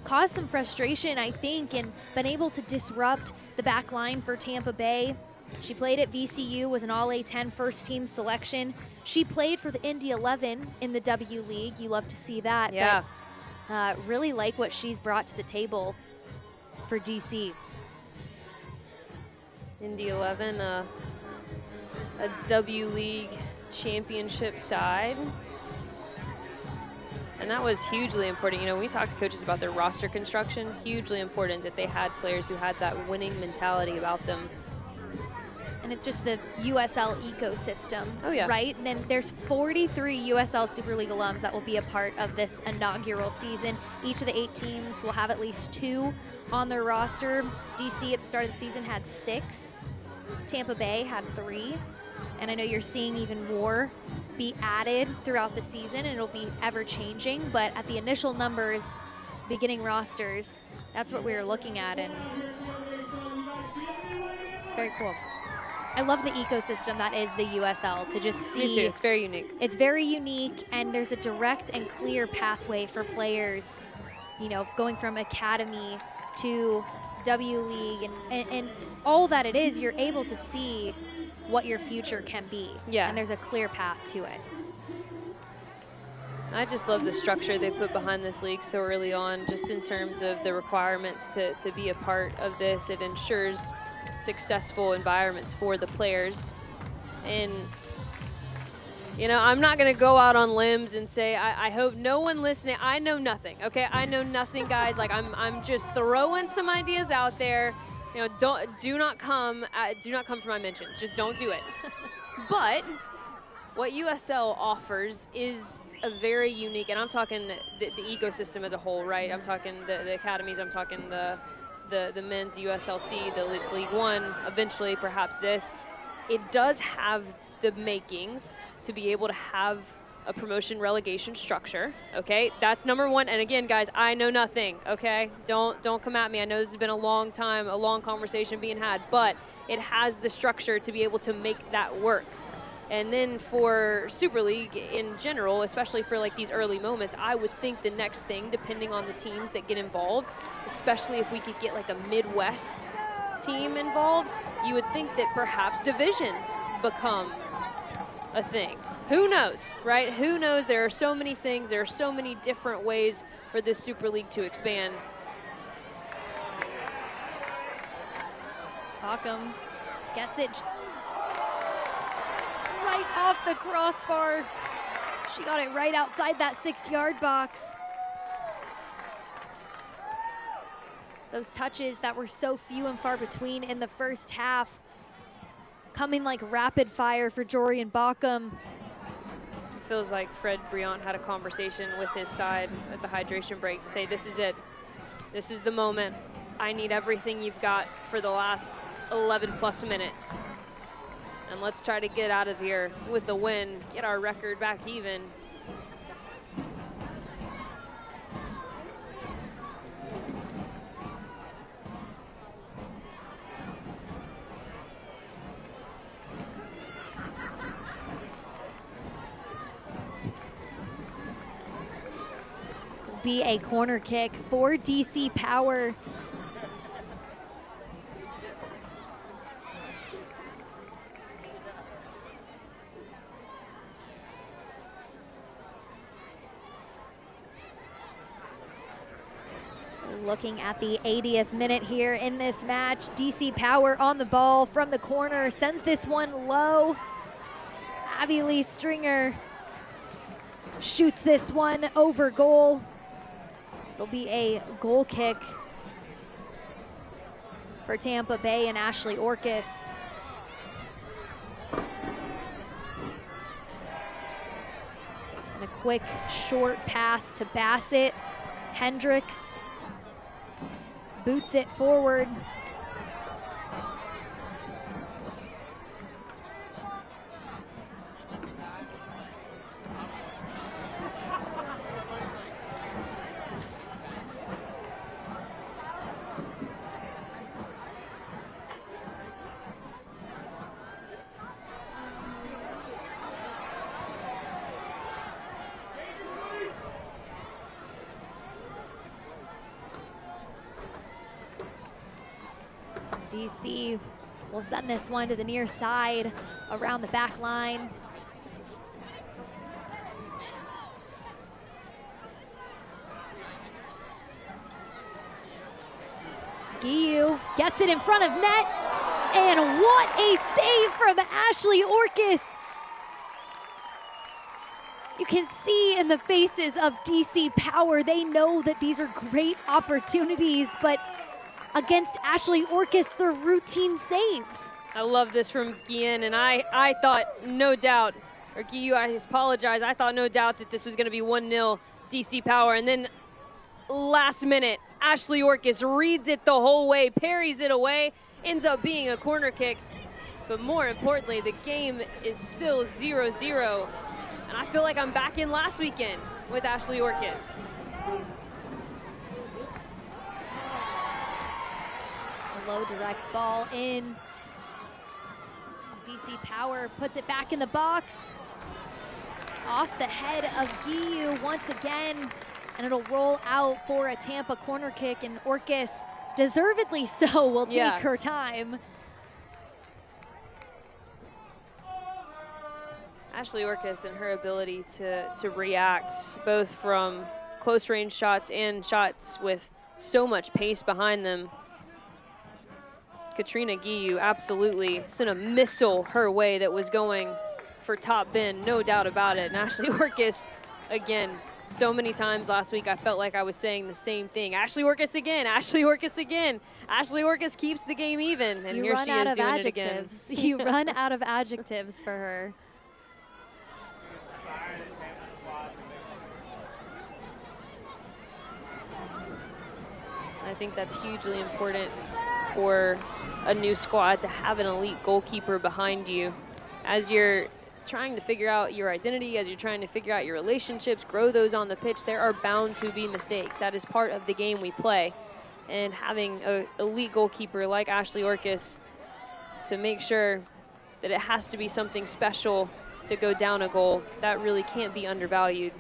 S1: caused some frustration, I think, and been able to disrupt the back line for Tampa Bay. She played at VCU, was an All-A-10 first-team selection. She played for the Indy 11 in the W League. You love to see that.
S2: Yeah.
S1: But really like what she's brought to the table for DC.
S2: Indy 11, a W League Championship side. And that was hugely important. You know, when we talked to coaches about their roster construction, hugely important that they had players who had that winning mentality about them.
S1: And it's just the USL ecosystem,
S2: yeah.
S1: Right? And then there's 43 USL Super League alums that will be a part of this inaugural season. Each of the 8 teams will have at least 2 on their roster. DC at the start of the season had 6. Tampa Bay had 3. And I know you're seeing even more be added throughout the season, and it'll be ever changing. But at the initial numbers, beginning rosters, that's what we were looking at, and very cool. I love the ecosystem that is the USL, to just see.
S2: Me too, it's very unique.
S1: It's very unique, and there's a direct and clear pathway for players, you know, going from academy to W League, and all that it is, you're able to see what your future can be.
S2: Yeah.
S1: And there's a clear path to it.
S2: I just love the structure they put behind this league so early on, just in terms of the requirements to be a part of this. It ensures successful environments for the players. And, you know, I'm not going to go out on limbs and say, I hope no one listening, I know nothing, okay? I know nothing, guys. Like, I'm just throwing some ideas out there. You know, do not come for my mentions. Just don't do it. But what USL offers is a very unique, and I'm talking the ecosystem as a whole, right? I'm talking the academies, I'm talking the men's USLC, the League One, eventually perhaps this. It does have the makings to be able to have a promotion relegation structure, okay? That's number one. And again, guys, I know nothing, okay? Don't come at me. I know this has been a long time, a long conversation being had, but it has the structure to be able to make that work. And then for Super League in general, especially for like these early moments, I would think the next thing, depending on the teams that get involved, especially if we could get like a Midwest team involved, you would think that perhaps divisions become a thing. Who knows, right? Who knows? There are so many things. There are so many different ways for this Super League to expand.
S1: Bockham gets it right off the crossbar. She got it right outside that 6-yard box. Those touches that were so few and far between in the first half, coming like rapid fire for Jorian Bockham.
S2: feels like Fred Briant had a conversation with his side at the hydration break to say, this is it. This is the moment. I need everything you've got for the last 11 plus minutes. And let's try to get out of here with the win, get our record back even.
S1: Be a corner kick for DC Power. Looking at the 80th minute here in this match, DC Power on the ball from the corner, sends this one low. Abby Lee Stringer shoots this one over goal. It'll be a goal kick for Tampa Bay and Ashley Orcus. And a quick short pass to Bassett. Hendricks boots it forward. DC will send this one to the near side around the back line. Guiu gets it in front of net, and what a save from Ashley Orcus. You can see in the faces of DC Power, they know that these are great opportunities, but against Ashley Orcus, they're routine saves.
S2: I love this from Guillen, and I thought no doubt, or Guiu, I apologize, I thought no doubt that this was gonna be 1-0 DC Power, and then last minute, Ashley Orcus reads it the whole way, parries it away, ends up being a corner kick, but more importantly, the game is still 0-0, and I feel like I'm back in last weekend with Ashley Orcus.
S1: Low direct ball in. DC Power puts it back in the box. Off the head of Guiu once again, and it'll roll out for a Tampa corner kick, and Orcus, deservedly so, will take her time.
S2: Ashley Orcus and her ability to react, both from close range shots and shots with so much pace behind them. Katrina Guiu absolutely sent a missile her way that was going for top bin, no doubt about it. And Ashley Orcus, again, so many times last week I felt like I was saying the same thing. Ashley Orcus again, Ashley Orcus again. Ashley Orcus keeps the game even, and here she is doing it again.
S1: You run out of adjectives for her.
S2: I think that's hugely important for a new squad to have an elite goalkeeper behind you as you're trying to figure out your identity, as you're trying to figure out your relationships, grow those on the pitch. There are bound to be mistakes. That is part of the game we play. And having an elite goalkeeper like Ashley Orcus to make sure that it has to be something special to go down a goal, that really can't be undervalued.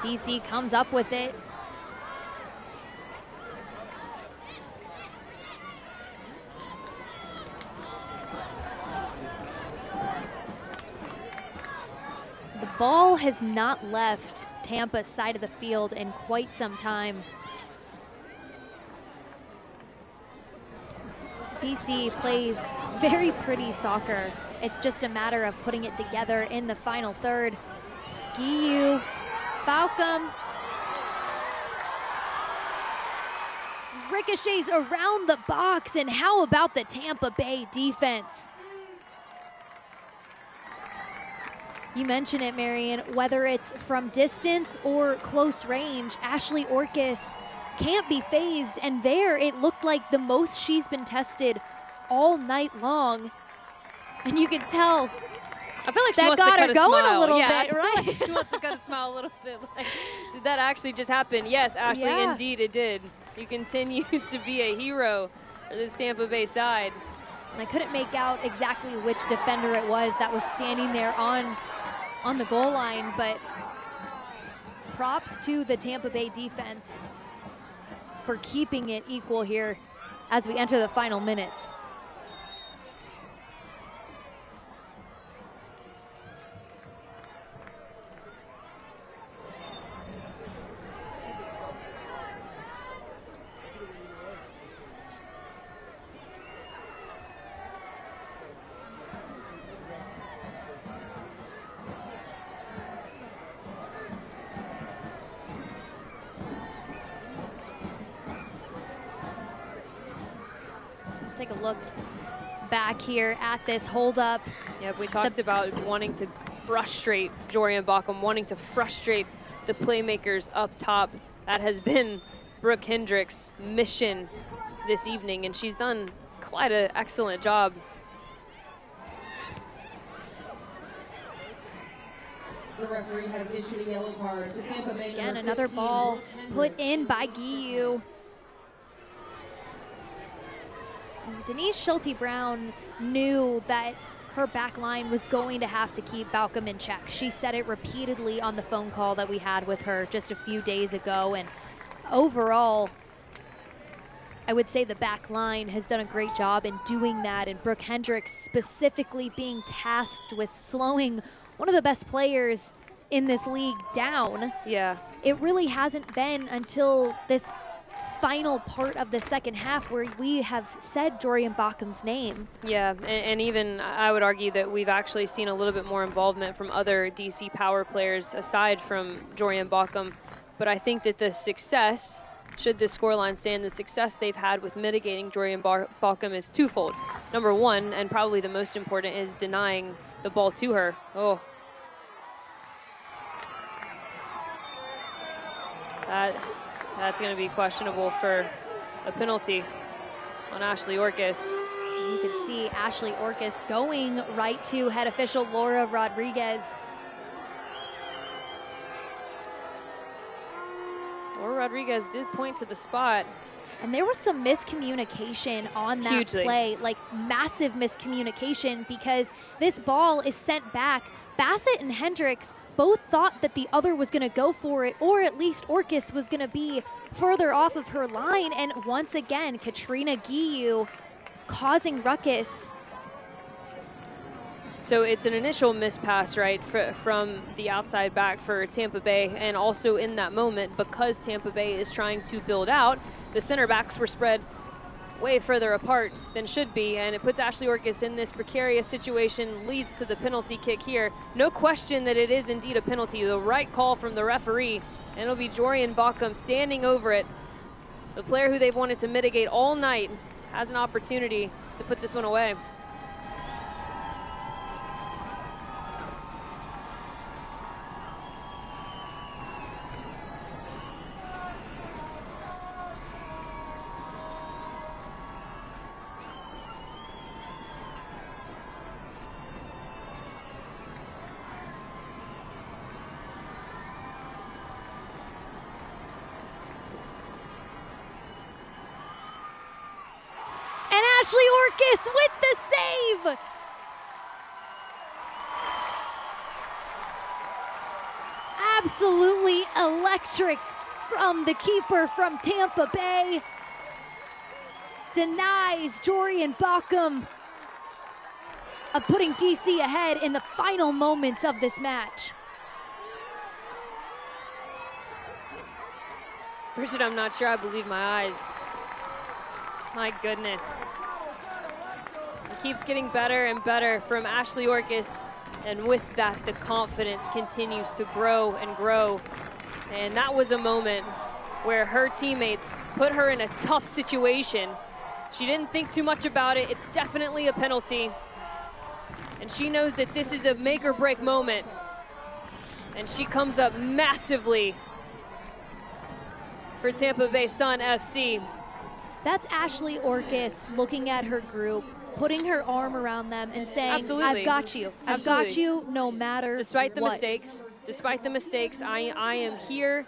S1: DC comes up with it. The ball has not left Tampa's side of the field in quite some time. DC plays very pretty soccer. It's just a matter of putting it together in the final third. Guiu, Balcom, ricochets around the box, and how about the Tampa Bay defense? You mentioned it, Marion, whether it's from distance or close range, Ashley Orcus can't be phased, and there it looked like the most she's been tested all night long. And you can tell
S2: I feel like she
S1: that
S2: wants
S1: got
S2: to
S1: her
S2: cut
S1: going
S2: smile.
S1: a little
S2: Yeah,
S1: bit,
S2: I feel
S1: right?
S2: like she wants to cut a smile a little bit. Like, did that actually just happen? Yes, Ashley,
S1: Yeah.
S2: indeed it did. You continue to be a hero for this Tampa Bay side.
S1: And I couldn't make out exactly which defender it was that was standing there on the goal line, but props to the Tampa Bay defense for keeping it equal here as we enter the final minutes. Let's take a look back here at this holdup.
S2: Yep, we talked about wanting to frustrate Jorian Baucom, wanting to frustrate the playmakers up top. That has been Brooke Hendricks' mission this evening, and she's done quite an excellent job.
S5: The referee has issued a yellow card to Tampa Bay.
S1: Again, another ball put in by Guiu. And Denise Schulte-Brown knew that her back line was going to have to keep Balcom in check. She said it repeatedly on the phone call that we had with her just a few days ago. And overall, I would say the back line has done a great job in doing that. And Brooke Hendricks specifically being tasked with slowing one of the best players in this league down.
S2: Yeah.
S1: It really hasn't been until this final part of the second half where we have said Jorian Baucom's name.
S2: Yeah, and even I would argue that we've actually seen a little bit more involvement from other DC power players aside from Jorian Baucom. But I think that the success, should this scoreline stand, the success they've had with mitigating Jorian Baucom is twofold. Number one, and probably the most important, is denying the ball to her. Oh. That's going to be questionable for a penalty on Ashley Orcus.
S1: You can see Ashley Orcus going right to head official Laura Rodriguez.
S2: Laura Rodriguez did point to the spot.
S1: And there was some miscommunication on that
S2: Hugely.
S1: play, like massive miscommunication, because this ball is sent back. Bassett and Hendricks both thought that the other was going to go for it, or at least Orcus was going to be further off of her line. And once again, Katrina Guiu causing ruckus.
S2: So it's an initial mispass, right, from the outside back for Tampa Bay. And also in that moment, because Tampa Bay is trying to build out, the center backs were spread way further apart than should be, and it puts Ashley Orcus in this precarious situation, leads to the penalty kick here. No question that it is indeed a penalty. The right call from the referee, and it'll be Jorian Baucom standing over it. The player who they've wanted to mitigate all night has an opportunity to put this one away.
S1: Ashley Orcus with the save. Absolutely electric from the keeper from Tampa Bay. Denies Jorian Baucom of putting DC ahead in the final moments of this match.
S2: Bridget, I'm not sure I believe my eyes. My goodness. keeps getting better and better from Ashley Orcus. And with that, the confidence continues to grow and grow. And that was a moment where her teammates put her in a tough situation. She didn't think too much about it. It's definitely a penalty. And she knows that this is a make or break moment. And she comes up massively for Tampa Bay Sun FC.
S1: That's Ashley Orcus looking at her group, putting her arm around them and saying,
S2: Absolutely.
S1: I've got you. I've got you no matter
S2: Despite the
S1: what.
S2: mistakes, I am here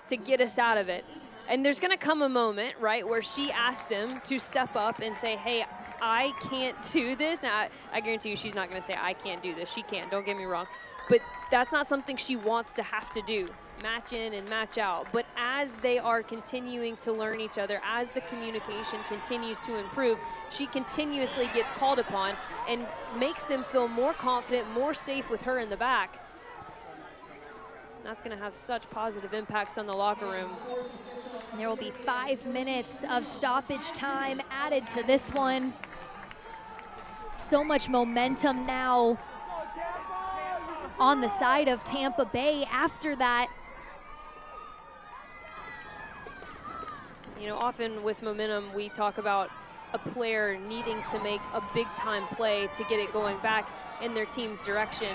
S2: to get us out of it. And there's gonna come a moment, right, where she asked them to step up and say, hey, I can't do this. Now, I guarantee you she's not gonna say, I can't do this. She can, don't get me wrong. But that's not something she wants to have to do, match in and match out. But as they are continuing to learn each other, as the communication continues to improve, she continuously gets called upon and makes them feel more confident, more safe with her in the back. That's going to have such positive impacts on the locker room.
S1: There will be 5 minutes of stoppage time added to this one. So much momentum now on the side of Tampa Bay after that.
S2: You know, often with momentum, we talk about a player needing to make a big time play to get it going back in their team's direction.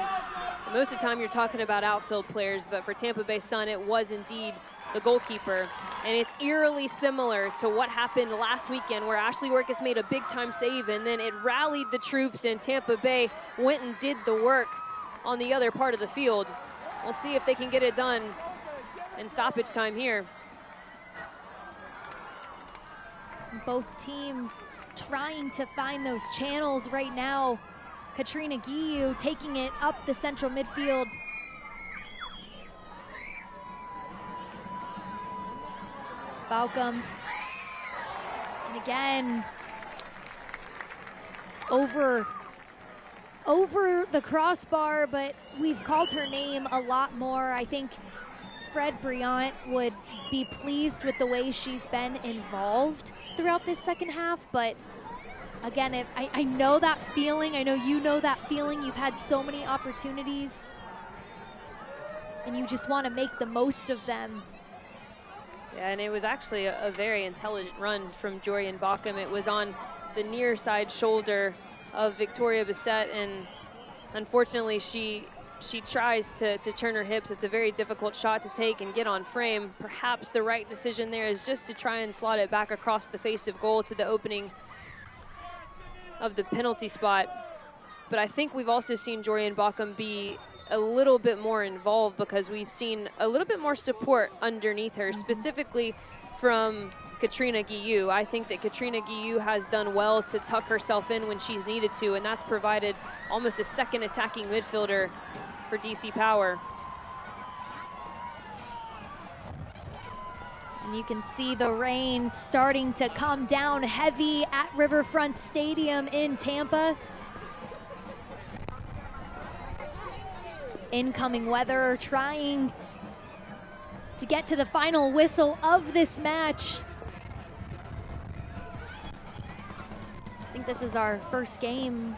S2: Most of the time you're talking about outfield players, but for Tampa Bay Sun, it was indeed the goalkeeper. And it's eerily similar to what happened last weekend where Ashley Orcus made a big time save and then it rallied the troops and Tampa Bay went and did the work on the other part of the field. We'll see if they can get it done in stoppage time here.
S1: Both teams trying to find those channels right now. Katrina Guiu taking it up the central midfield. Balcom. And again, over the crossbar, but we've called her name a lot more. I think Fred Briant would be pleased with the way she's been involved throughout this second half, but again, I know that feeling. I know you know that feeling. You've had so many opportunities, and you just want to make the most of them.
S2: Yeah, and it was actually a very intelligent run from Jorian Baucom. It was on the near side shoulder of Victoria Bissett, and unfortunately, she tries to turn her hips. It's a very difficult shot to take and get on frame. Perhaps the right decision there is just to try and slot it back across the face of goal to the opening of the penalty spot. But I think we've also seen Jorian Baucom be a little bit more involved because we've seen a little bit more support underneath her, specifically from Katrina Guiu. I think that Katrina Guiu has done well to tuck herself in when she's needed to, and that's provided almost a second attacking midfielder for DC Power.
S1: And you can see the rain starting to come down heavy at Riverfront Stadium in Tampa. Incoming weather trying to get to the final whistle of this match. I think this is our first game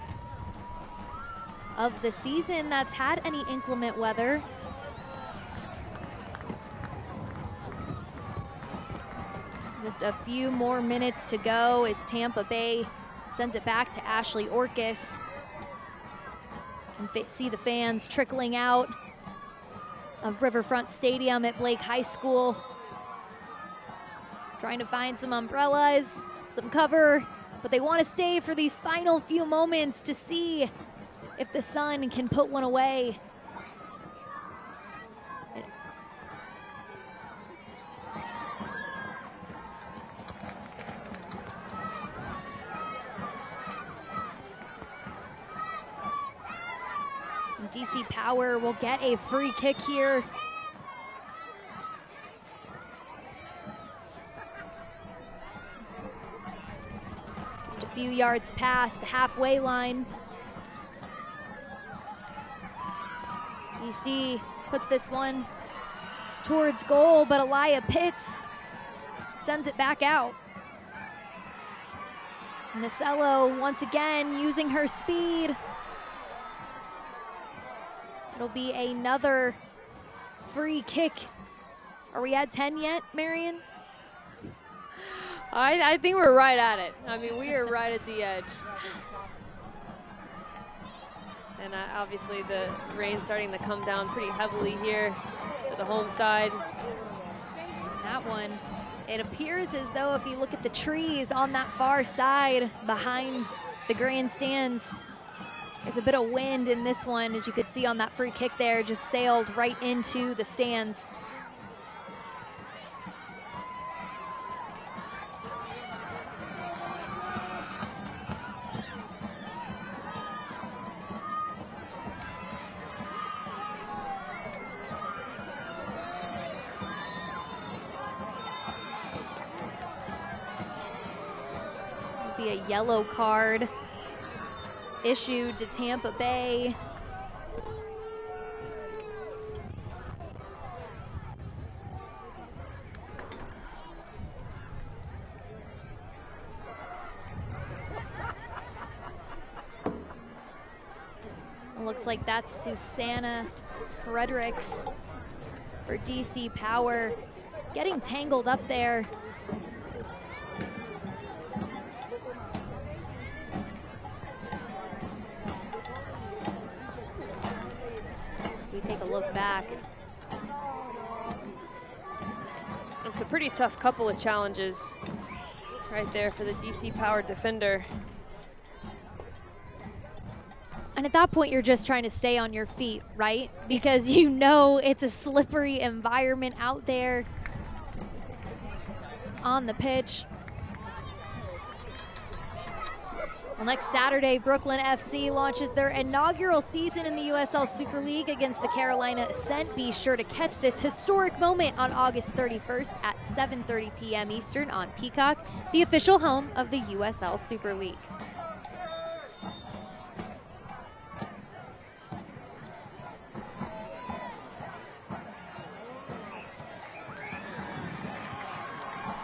S1: of the season that's had any inclement weather. Just a few more minutes to go as Tampa Bay sends it back to Ashley Orcus. Can see the fans trickling out of Riverfront Stadium at Blake High School. Trying to find some umbrellas, some cover, but they want to stay for these final few moments to see if the Sun can put one away. DC Power will get a free kick here. Just a few yards past the halfway line. DC puts this one towards goal, but Aliyah Pitts sends it back out. Nasello once again using her speed. It'll be another free kick. Are we at 10 yet, Marion?
S2: I think we're right at it. I mean, we are right at the edge. And obviously the rain starting to come down pretty heavily here to the home side.
S1: That one, it appears as though if you look at the trees on that far side behind the grandstands, there's a bit of wind in this one, as you could see on that free kick there, just sailed right into the stands. Be a yellow card issued to Tampa Bay. It looks like that's Susanna Fredericks for DC Power, getting tangled up there. We take a look back.
S2: It's a pretty tough couple of challenges right there for the DC Power defender.
S1: And at that point, you're just trying to stay on your feet, right? Because you know it's a slippery environment out there on the pitch. Well, next Saturday, Brooklyn FC launches their inaugural season in the USL Super League against the Carolina Ascent. Be sure to catch this historic moment on August 31st at 7:30 p.m. Eastern on Peacock, the official home of the USL Super League.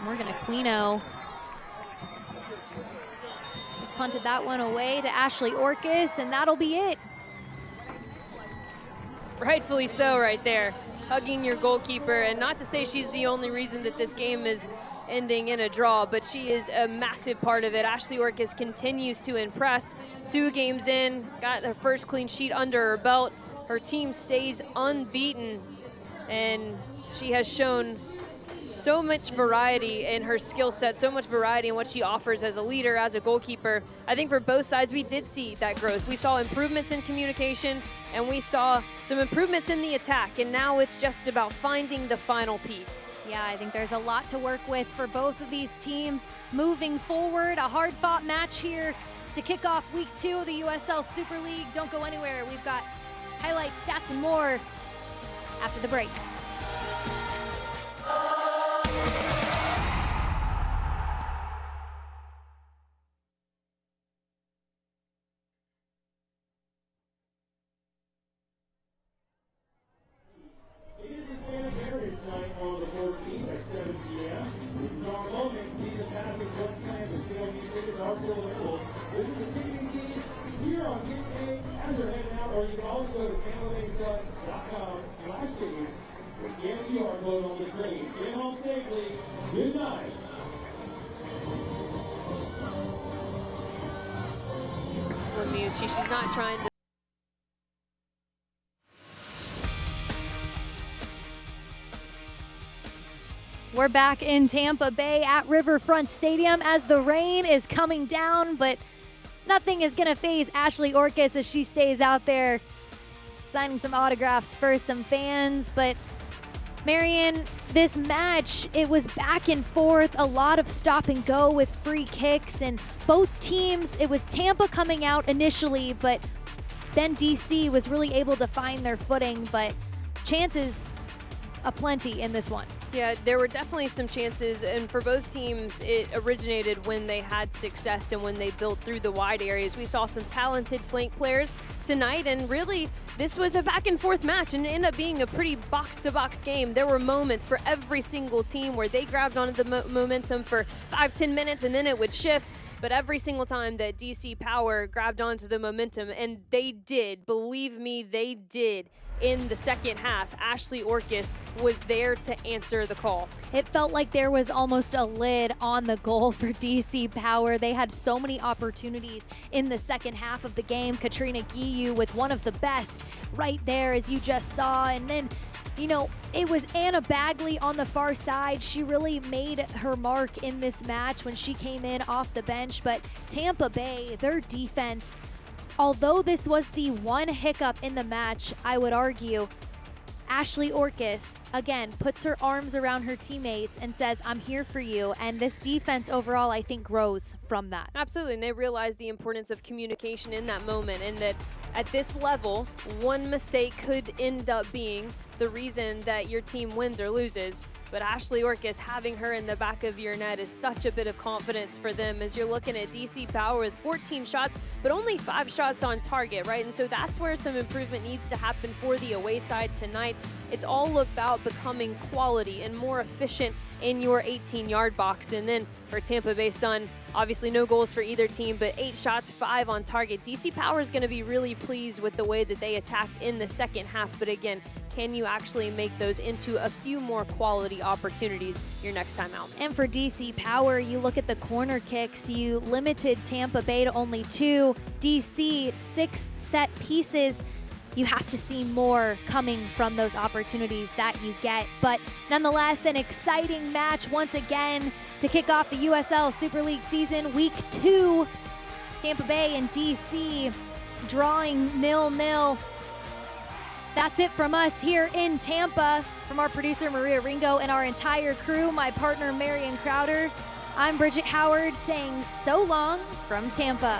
S1: Morgan Aquino just punted that one away to Ashley Orcus, and that'll be it.
S2: Rightfully so right there, hugging your goalkeeper. And not to say she's the only reason that this game is ending in a draw, but she is a massive part of it. Ashley Orcus continues to impress. 2 games in, got her first clean sheet under her belt. Her team stays unbeaten, and she has shown so much variety in her skill set, so much variety in what she offers as a leader, as a goalkeeper. I think for both sides, we did see that growth. We saw improvements in communication, and we saw some improvements in the attack, and now it's just about finding the final piece.
S1: Yeah, I think there's a lot to work with for both of these teams moving forward. A hard-fought match here to kick off week 2 of the USL Super League. Don't go anywhere. We've got highlights, stats, and more after the break.
S2: She's not trying to.
S1: We're back in Tampa Bay at Riverfront Stadium as the rain is coming down, but nothing is going to faze Ashley Orcus as she stays out there signing some autographs for some fans. But Marion, this match, it was back and forth, a lot of stop and go with free kicks, and both teams, it was Tampa coming out initially, but then DC was really able to find their footing, but chances aplenty in this one.
S2: Yeah, there were definitely some chances, and for both teams, it originated when they had success and when they built through the wide areas. We saw some talented flank players tonight, and really, this was a back and forth match, and it ended up being a pretty box-to-box game. There were moments for every single team where they grabbed onto the momentum for 5-10 minutes, and then it would shift. But every single time that DC Power grabbed onto the momentum, and they did, believe me, they did, in the second half, Ashley Orcus was there to answer the call.
S1: It felt like there was almost a lid on the goal for DC Power. They had so many opportunities in the second half of the game. Katrina Guiu with one of the best right there, as you just saw. And then, you know, it was Anna Bagley on the far side. She really made her mark in this match when she came in off the bench. But Tampa Bay, their defense, although this was the one hiccup in the match, I would argue, Ashley Orcus, again, puts her arms around her teammates and says, I'm here for you. And this defense overall, I think, grows from that.
S2: Absolutely, and they realize the importance of communication in that moment, and that at this level, one mistake could end up being the reason that your team wins or loses. But Ashley Orcus, having her in the back of your net is such a bit of confidence for them, as you're looking at DC Power with 14 shots, but only 5 shots on target, right? And so that's where some improvement needs to happen for the away side tonight. It's all about becoming quality and more efficient in your 18-yard box. And then for Tampa Bay Sun, obviously no goals for either team, but 8 shots, 5 on target. DC Power is going to be really pleased with the way that they attacked in the second half. But again, can you actually make those into a few more quality opportunities your next time out?
S1: And for DC Power, you look at the corner kicks, you limited Tampa Bay to only 2. DC, 6 set pieces. You have to see more coming from those opportunities that you get. But nonetheless, an exciting match once again to kick off the USL Super League season, week 2. Tampa Bay and DC drawing 0-0. That's it from us here in Tampa. From our producer, Maria Ringo, and our entire crew, my partner, Marion Crowder, I'm Bridget Howard saying so long from Tampa.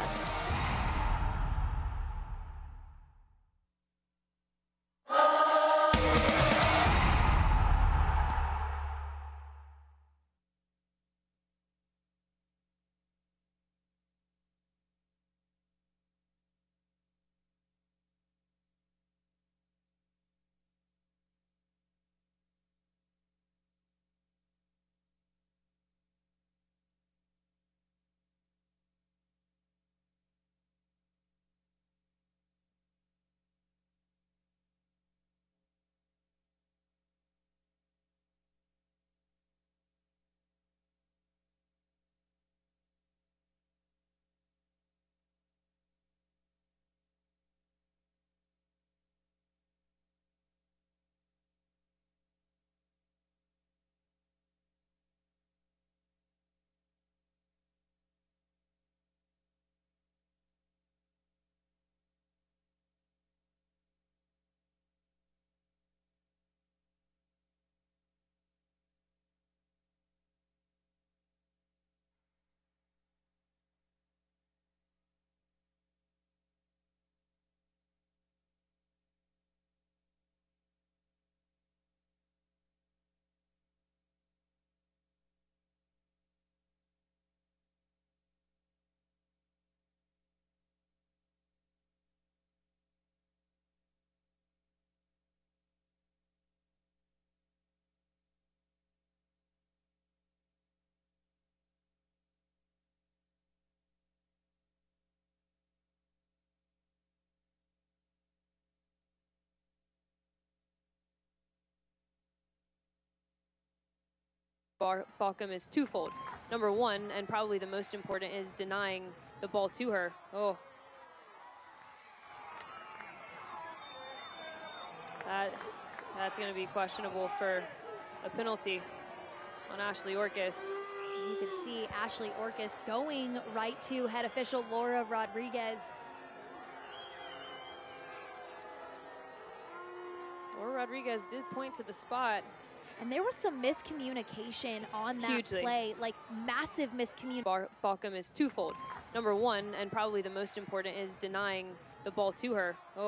S2: Balcom is twofold. Number one, and probably the most important, is denying the ball to her. Oh. That's going to be questionable for a penalty on Ashley Orcus.
S1: You can see Ashley Orcus going right to head official Laura Rodriguez.
S2: Laura Rodriguez did point to the spot.
S1: And there was some miscommunication on that play, like massive miscommunication.
S2: Balcom is twofold. Number one, and probably the most important, is denying the ball to her. Oh.